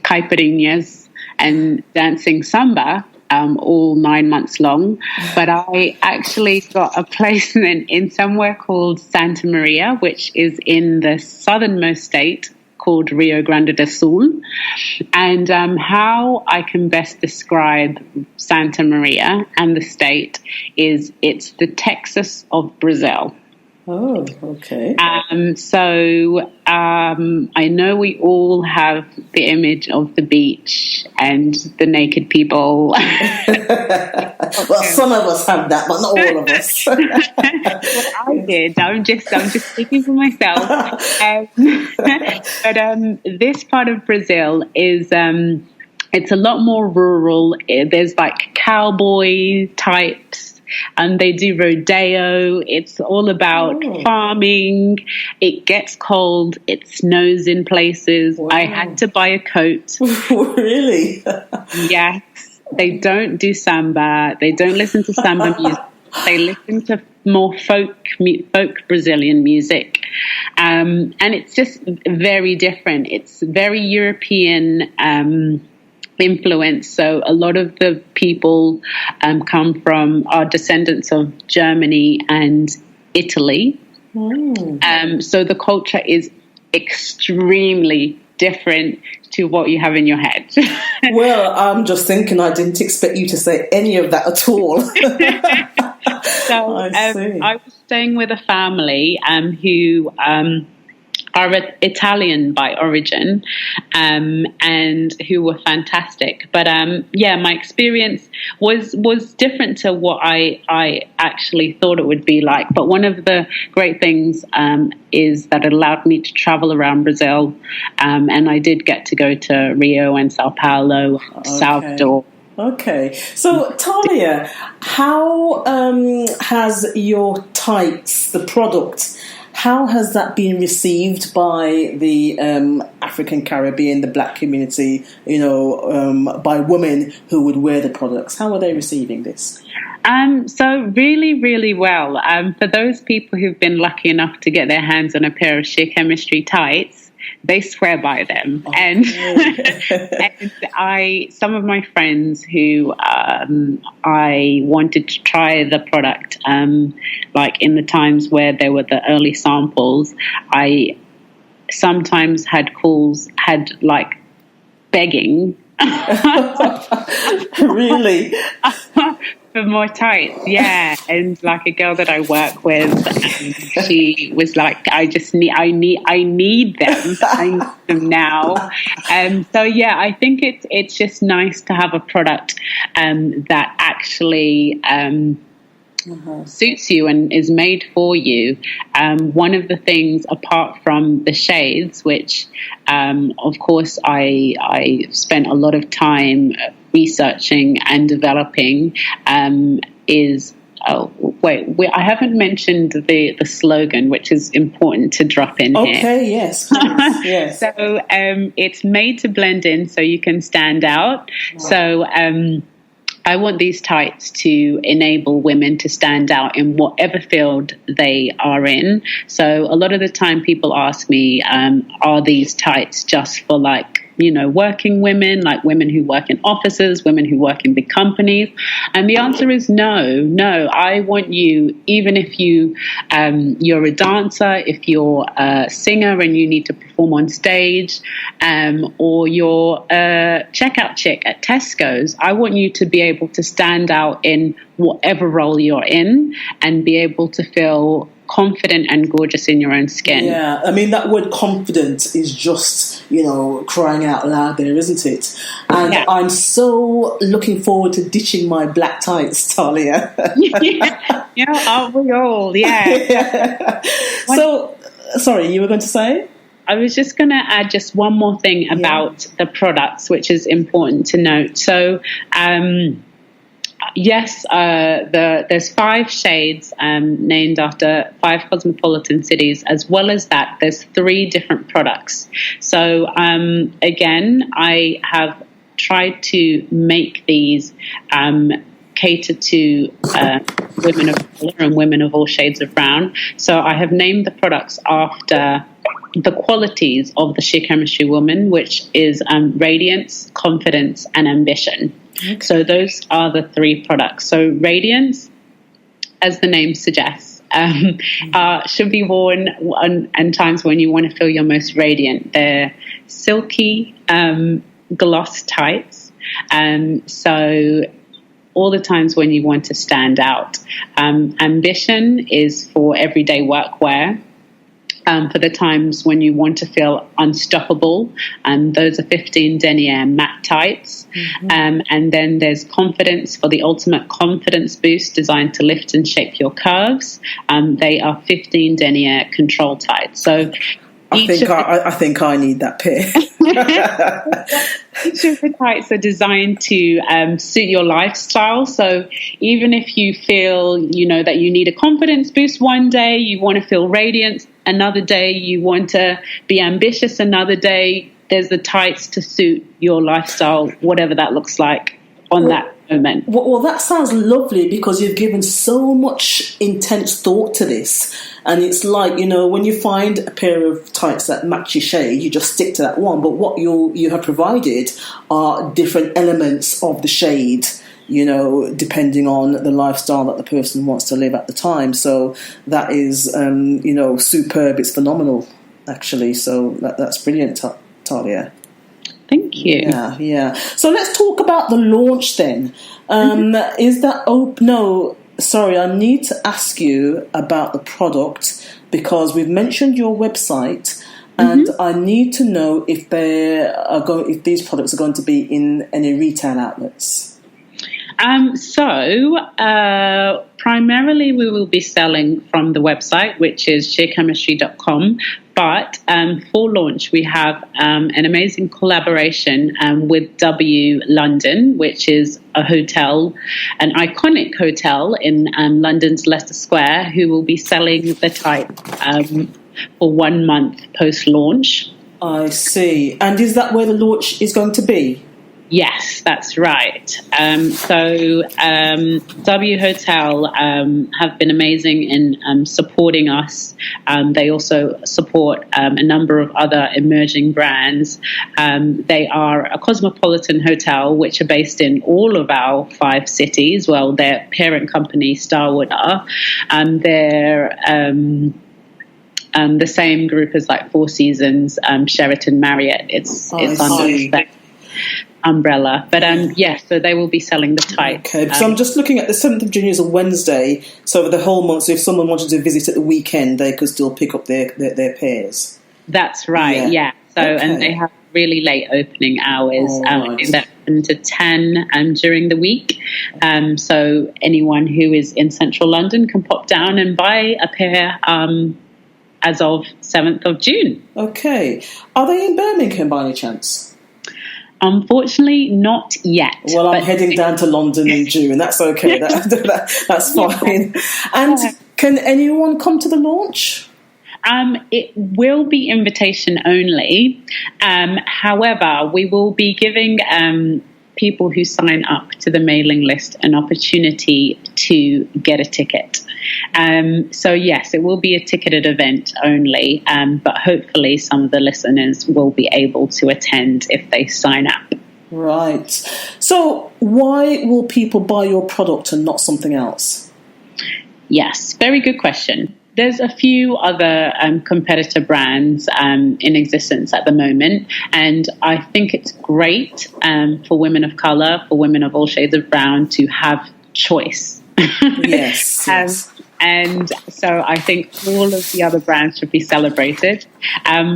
caipirinhas and dancing samba. All 9 months long, but I actually got a placement in somewhere called Santa Maria, which is in the southernmost state called Rio Grande do Sul. And how I can best describe Santa Maria and the state is it's the Texas of Brazil. Oh, okay. So I know we all have the image of the beach and the naked people. Well, some of us have that, but not all of us. Well, I did. I'm just speaking for myself. But this part of Brazil is it's a lot more rural. There's like cowboy types. And they do rodeo. It's all about farming. It gets cold. It snows in places. Wow. I had to buy a coat. Really? Yes. They don't do samba. They don't listen to samba music. They listen to more folk Brazilian music, and it's just very different. It's very European influence. So a lot of the people are descendants of Germany and Italy. So the culture is extremely different to what you have in your head. Well, I'm just thinking I didn't expect you to say any of that at all. So I was staying with a family who are Italian by origin, and who were fantastic. But my experience was different to what I actually thought it would be like. But one of the great things is that it allowed me to travel around Brazil, and I did get to go to Rio and Sao Paulo, Salvador. Okay, so Tahlia, how has your tights, the product, how has that been received by the African Caribbean, the Black community, by women who would wear the products? How are they receiving this? So really, really well. For those people who've been lucky enough to get their hands on a pair of sheer chemistry tights, they swear by them. And some of my friends who I wanted to try the product, like in the times where there were the early samples, I sometimes had begging. Really? For more tights, yeah. And like a girl that I work with, she was like, I need them. I need them now. So yeah, I think it's just nice to have a product that actually suits you and is made for you. One of the things, apart from the shades, which of course I spent a lot of time researching and developing, is I haven't mentioned the slogan, which is important to drop in here. Okay, yes. Yes. So it's made to blend in so you can stand out. Wow. So I want these tights to enable women to stand out in whatever field they are in. So a lot of the time people ask me, are these tights just for working women, like women who work in offices, women who work in big companies? And the answer is no. I want you, even if you're a dancer, if you're a singer and you need to perform on stage, or you're a checkout chick at Tesco's, I want you to be able to stand out in whatever role you're in and be able to feel confident and gorgeous in your own skin. Yeah, I mean, that word confident is just, crying out loud there, isn't it? And yeah. I'm so looking forward to ditching my black tights, Tahlia. Aren't we all? Yeah. So, sorry, you were going to say? I was just going to add just one more thing about the products, which is important to note. So, yes, there's 5 shades named after 5 cosmopolitan cities. As well as that, there's 3 different products. So again, I have tried to make these cater to women of color and women of all shades of brown. So I have named the products after the qualities of the sheer chemistry woman, which is radiance, confidence, and ambition. Okay. So those are the 3 products. So radiance, as the name suggests, should be worn in times when you want to feel your most radiant. They're silky gloss tights. So all the times when you want to stand out. Ambition is for everyday workwear. For the times when you want to feel unstoppable, and those are 15 denier matte tights. Mm-hmm. And then there's confidence for the ultimate confidence boost designed to lift and shape your curves. They are 15 denier control tights. So I think I need that pair. Each of the tights are designed to suit your lifestyle. So even if you feel, that you need a confidence boost one day, you want to feel radiant, another day you want to be ambitious, another day there's the tights to suit your lifestyle, whatever that looks like on that moment. Well, that sounds lovely because you've given so much intense thought to this. And it's like, when you find a pair of tights that match your shade, you just stick to that one. But what you have provided are different elements of the shade, depending on the lifestyle that the person wants to live at the time. So that is, superb. It's phenomenal, actually. So that's brilliant, Tahlia. Thank you. Yeah. So let's talk about the launch then. Is that open? No, sorry, I need to ask you about the product because we've mentioned your website, and I need to know if if these products are going to be in any retail outlets. Primarily we will be selling from the website, which is sheerchemistry.com. But for launch, we have an amazing collaboration with W London, which is a hotel, an iconic hotel in London's Leicester Square, who will be selling the type for 1 month post-launch. I see. And is that where the launch is going to be? Yes, that's right. W Hotel have been amazing in supporting us. They also support a number of other emerging brands. They are a cosmopolitan hotel which are based in all of our 5 cities. Well, their parent company, Starwood, are. They're the same group as like Four Seasons, Sheraton, Marriott. It's under that umbrella, but so they will be selling the tights. Okay, so I'm just looking at the 7th of June is a Wednesday, so for the whole month, so if someone wanted to visit at the weekend, they could still pick up their pairs. That's right, yeah. So, and they have really late opening hours. They're open to 10 during the week. So anyone who is in central London can pop down and buy a pair as of 7th of June. Okay. Are they in Birmingham by any chance? Unfortunately, not yet. Well, I'm heading down to London in June. That's okay. That's fine. And can anyone come to the launch? It will be invitation only. However, we will be giving people who sign up to the mailing list an opportunity to get a ticket. So yes, it will be a ticketed event only, but hopefully some of the listeners will be able to attend if they sign up. Right. So why will people buy your product and not something else? Yes, very good question. There's a few other competitor brands in existence at the moment, and I think it's great for women of colour, for women of all shades of brown to have choice. Yes. And so I think all of the other brands should be celebrated.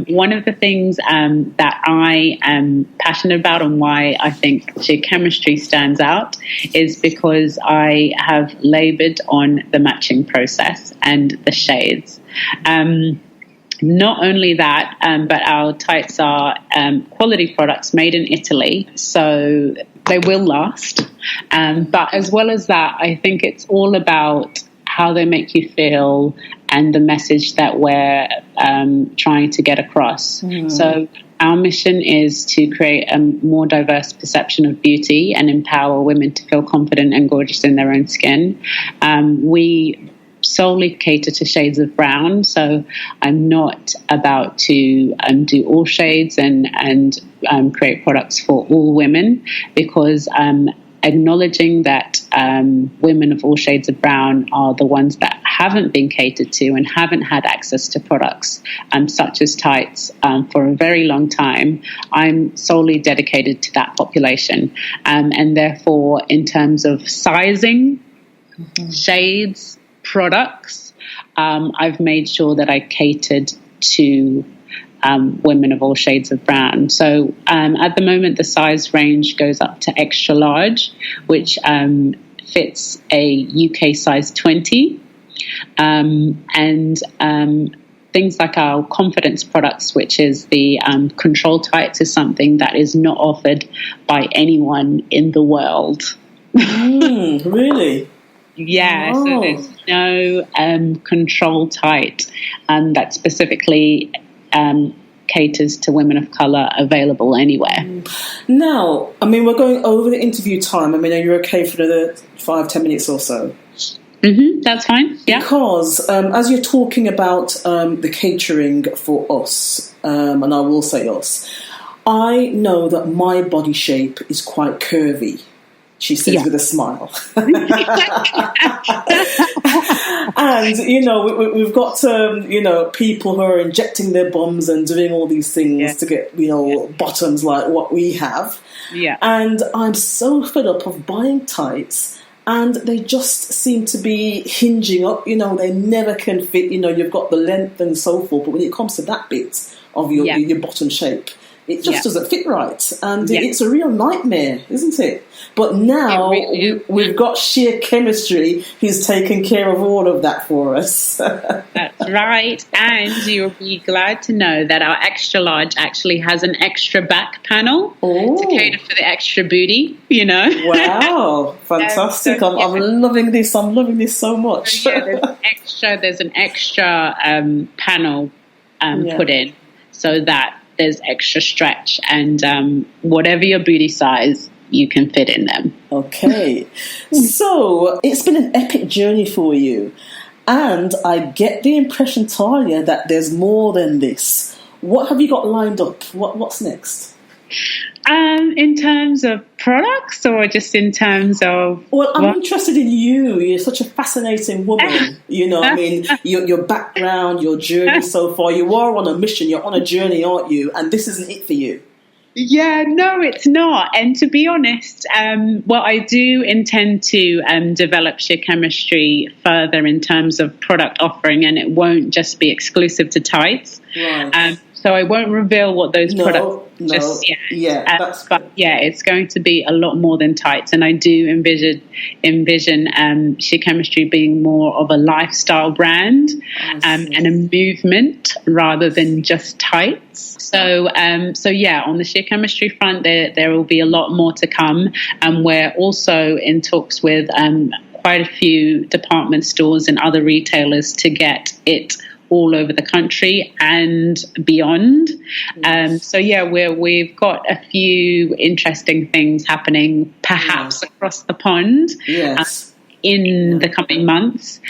One of the things that I am passionate about and why I think Sheer Chemistry stands out is because I have laboured on the matching process and the shades. Not only that, but our tights are quality products made in Italy, so they will last. But as well as that, I think it's all about how they make you feel and the message that we're trying to get across. So our mission is to create a more diverse perception of beauty and empower women to feel confident and gorgeous in their own skin. We solely cater to shades of brown, so I'm not about to do all shades and create products for all women, because acknowledging that women of all shades of brown are the ones that haven't been catered to and haven't had access to products such as tights for a very long time. I'm solely dedicated to that population, and therefore in terms of sizing, shades, products, I've made sure that I catered to women of all shades of brown. So at the moment, the size range goes up to extra large, which fits a UK size 20. And things like our confidence products, which is the control tights, is something that is not offered by anyone in the world. Really? Yeah, so there's no control tight that specifically caters to women of colour available anywhere. Now, I mean, we're going over the interview time. I mean, are you okay for another 5-10 minutes or so? That's fine. Yeah. Because as you're talking about the catering for us, and I will say us, I know that my body shape is quite curvy, she says with a smile. And, you know, we've got, people who are injecting their bums and doing all these things to get, bottoms like what we have. Yeah. And I'm so fed up of buying tights, and they just seem to be hinging up, they never can fit, you've got the length and so forth, but when it comes to that bit of your bottom shape, it just doesn't fit right. And it's a real nightmare, isn't it? But now we've got Sheer Chemistry who's taken care of all of that for us. That's right. And you'll be glad to know that our extra large actually has an extra back panel to cater for the extra booty, Wow, fantastic. I'm loving this. I'm loving this so much. So, there's an extra panel put in so that there's extra stretch, and whatever your booty size, you can fit in them. Okay. So it's been an epic journey for you, and I get the impression, Tahlia, that there's more than this. What have you got lined up? What's next? In terms of products, or just in terms of... Well, I'm interested in you. You're such a fascinating woman. I mean, your background, your journey so far. You are on a mission. You're on a journey, aren't you? And this isn't it for you. Yeah, no, it's not. And to be honest, I do intend to develop Sheer Chemistry further in terms of product offering, and it won't just be exclusive to tights. Right. So I won't reveal what those products just yet. Yeah, but it's going to be a lot more than tights, and I do envision Sheer Chemistry being more of a lifestyle brand and a movement rather than just tights. So on the Sheer Chemistry front, there will be a lot more to come, and we're also in talks with quite a few department stores and other retailers to get it all over the country and beyond. We've got a few interesting things happening, perhaps across the pond. Yes. In the coming months.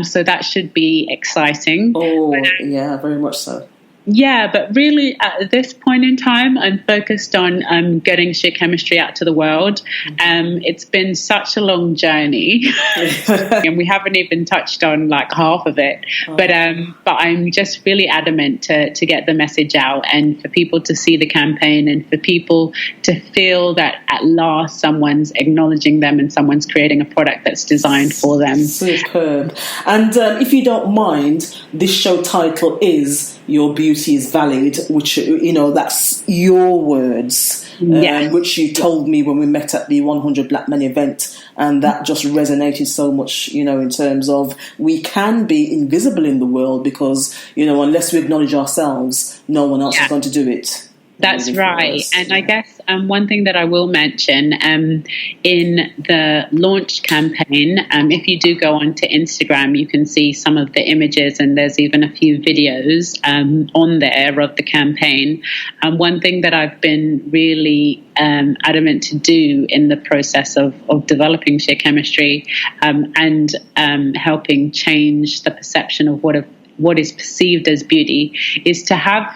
So that should be exciting. Very much so. Yeah, but really at this point in time, I'm focused on getting Sheer Chemistry out to the world. It's been such a long journey, and we haven't even touched on like half of it. But I'm just really adamant to get the message out, and for people to see the campaign, and for people to feel that at last someone's acknowledging them and someone's creating a product that's designed for them. Superb. And if you don't mind, this show title is Your Beauty is Valid, which, that's your words, which you told me when we met at the 100 Black Men event, and that just resonated so much, in terms of we can be invisible in the world because, unless we acknowledge ourselves, no one else is going to do it. That's right. And I guess one thing that I will mention in the launch campaign, if you do go onto Instagram, you can see some of the images, and there's even a few videos on there of the campaign. One thing that I've been really adamant to do in the process of developing Sheer Chemistry and helping change the perception of what is perceived as beauty is to have,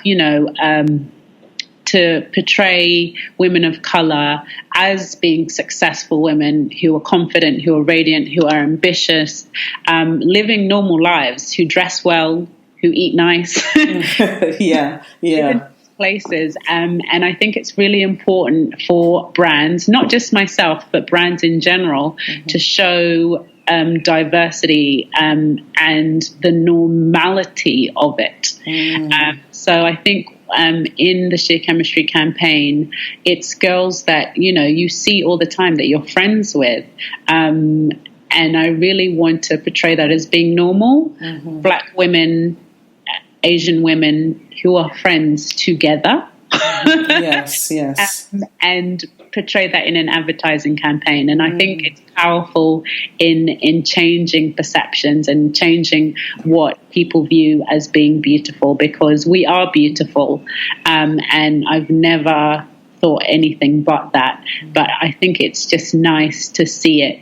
to portray women of colour as being successful women who are confident, who are radiant, who are ambitious, living normal lives, who dress well, who eat nice. Places. And I think it's really important for brands, not just myself, but brands in general, to show diversity and the normality of it. So I think in the Sheer Chemistry campaign, it's girls that, you see all the time that you're friends with. And I really want to portray that as being normal. Black women, Asian women who are friends together. Yes. And portray that in an advertising campaign. And I think it's powerful in changing perceptions and changing what people view as being beautiful, because we are beautiful. And I've never thought anything but that. But I think it's just nice to see it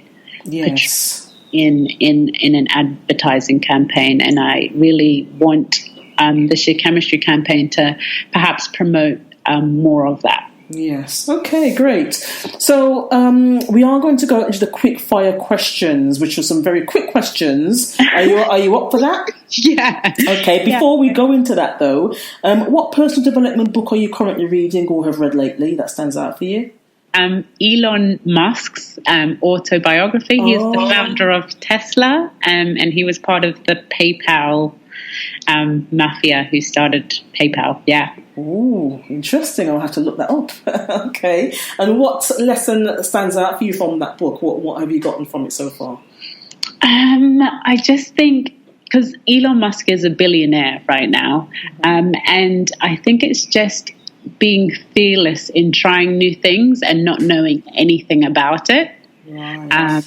in an advertising campaign. And I really want the Sheer Chemistry campaign to perhaps promote more of that. Yes. Okay, great. So we are going to go into the quick fire questions, which are some very quick questions. Are you up for that? Yeah. Okay, before we go into that though, what personal development book are you currently reading or have read lately that stands out for you? Elon Musk's autobiography. He's the founder of Tesla, and he was part of the PayPal mafia who started PayPal. Yeah. Ooh, interesting. I'll have to look that up. Okay. And what lesson stands out for you from that book? What have you gotten from it so far? I just think, because Elon Musk is a billionaire right now, and I think it's just being fearless in trying new things and not knowing anything about it. Right.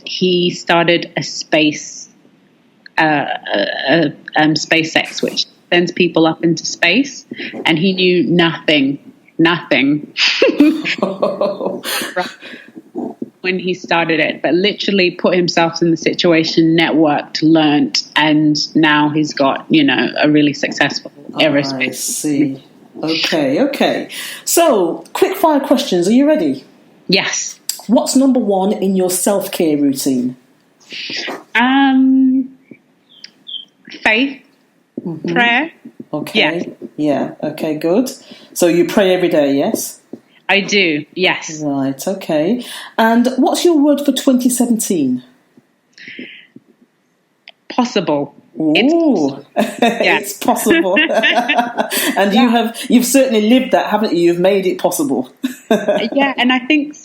He started a SpaceX, which sends people up into space, and he knew nothing when he started it, but literally put himself in the situation, networked, learnt, and now he's got, a really successful aerospace. I see. Okay. So, quick fire questions. Are you ready? Yes. What's number one in your self-care routine? Faith, prayer. Okay. Yeah. Okay, good. So you pray every day, yes? I do, yes. Right, okay. And what's your word for 2017? Possible. Ooh, it's possible. And you've certainly lived that, haven't you? You've made it possible. Yeah, and I think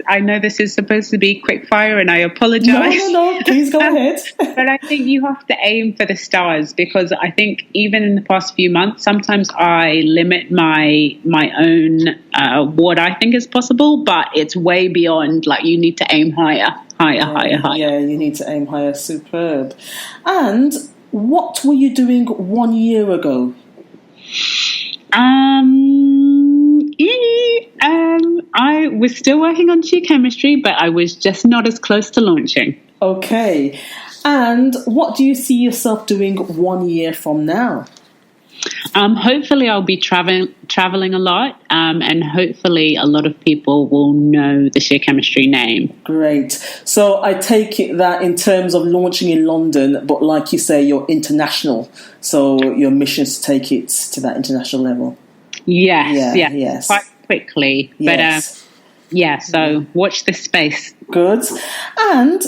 I know this is supposed to be quick fire, and I apologize. No, please go ahead. But I think you have to aim for the stars, because I think even in the past few months, sometimes I limit my own what I think is possible, but it's way beyond. Like, you need to aim higher. Yeah, you need to aim higher. Superb. And what were you doing 1 year ago? I was still working on Sheer Chemistry, but I was just not as close to launching. Okay. And what do you see yourself doing 1 year from now? Hopefully I'll be traveling a lot, and hopefully a lot of people will know the Sheer Chemistry name. Great. So I take it that in terms of launching in London, but like you say, you're international. So your mission is to take it to that international level. Yes. Quite quickly. Yes. But so watch this space. Good. And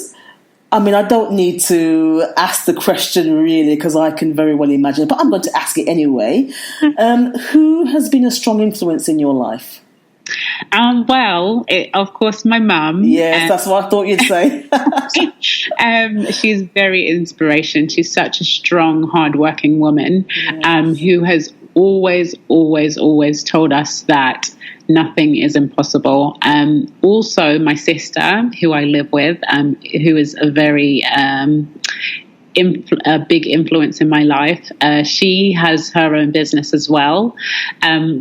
I mean, I don't need to ask the question really, because I can very well imagine, but I'm going to ask it anyway. Who has been a strong influence in your life? Of course, my mum. Yes, that's what I thought you'd say. She's very inspiration. She's such a strong, hardworking woman, who has always told us that nothing is impossible. Also, my sister, who I live with, who is a very a big influence in my life. She has her own business as well,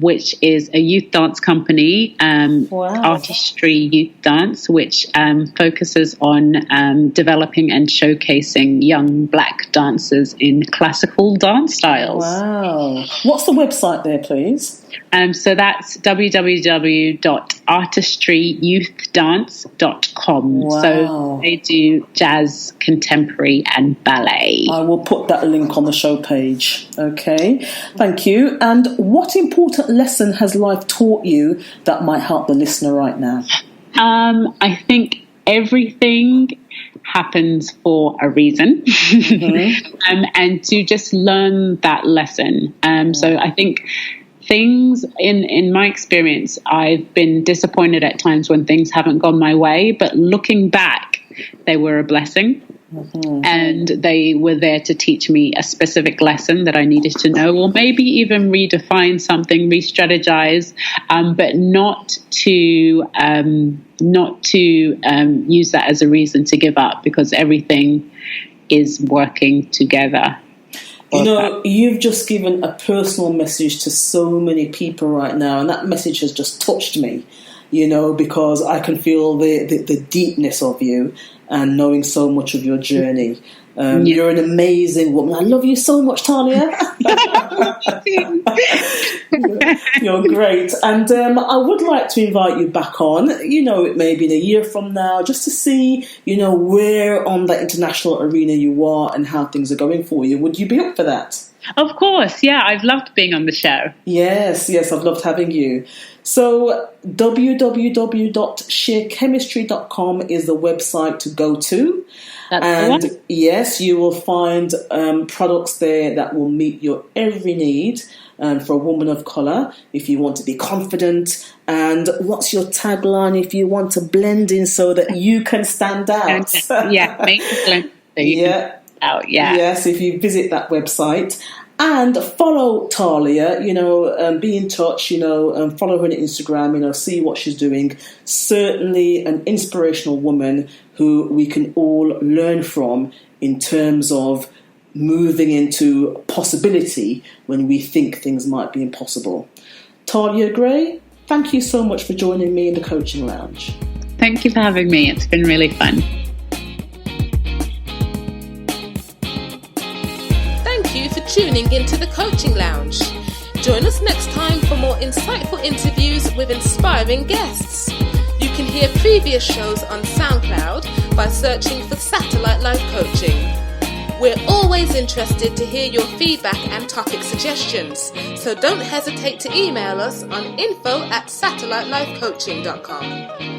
which is a youth dance company, Artistry Youth Dance, which focuses on developing and showcasing young Black dancers in classical dance styles. Wow. What's the website there, please? So that's www.artistryyouth.com. Wow. So they do jazz, contemporary, and ballet. I will put that link on the show page. Okay, thank you. And what important lesson has life taught you that might help the listener right now? I think everything happens for a reason, and to just learn that lesson. So I think things in my experience, I've been disappointed at times when things haven't gone my way, but looking back, they were a blessing. And they were there to teach me a specific lesson that I needed to know, or maybe even redefine something, re-strategize, but not to use that as a reason to give up, because everything is working together. You've just given a personal message to so many people right now, and that message has just touched me, because I can feel the deepness of you and knowing so much of your journey. You're an amazing woman. I love you so much, Tahlia. You're great. And I would like to invite you back on, it may be in a year from now, just to see, where on that international arena you are and how things are going for you. Would you be up for that? Of course, yeah. I've loved being on the show. Yes, I've loved having you. So www.sheerchemistry.com is the website to go to. That's yes, you will find products there that will meet your every need for a woman of colour, if you want to be confident. And what's your tagline if you want to blend in so that you can stand out? Make it blend so you can stand out. Yes, if you visit that website. And follow Tahlia, be in touch, follow her on Instagram, see what she's doing. Certainly an inspirational woman who we can all learn from in terms of moving into possibility when we think things might be impossible. Tahlia Gray, thank you so much for joining me in the Coaching Lounge. Thank you for having me. It's been really fun. Tuning into the Coaching Lounge. Join us next time for more insightful interviews with inspiring guests. You can hear previous shows on SoundCloud by searching for Satellite Life Coaching. We're always interested to hear your feedback and topic suggestions, so don't hesitate to email us on info@satellitelifecoaching.com.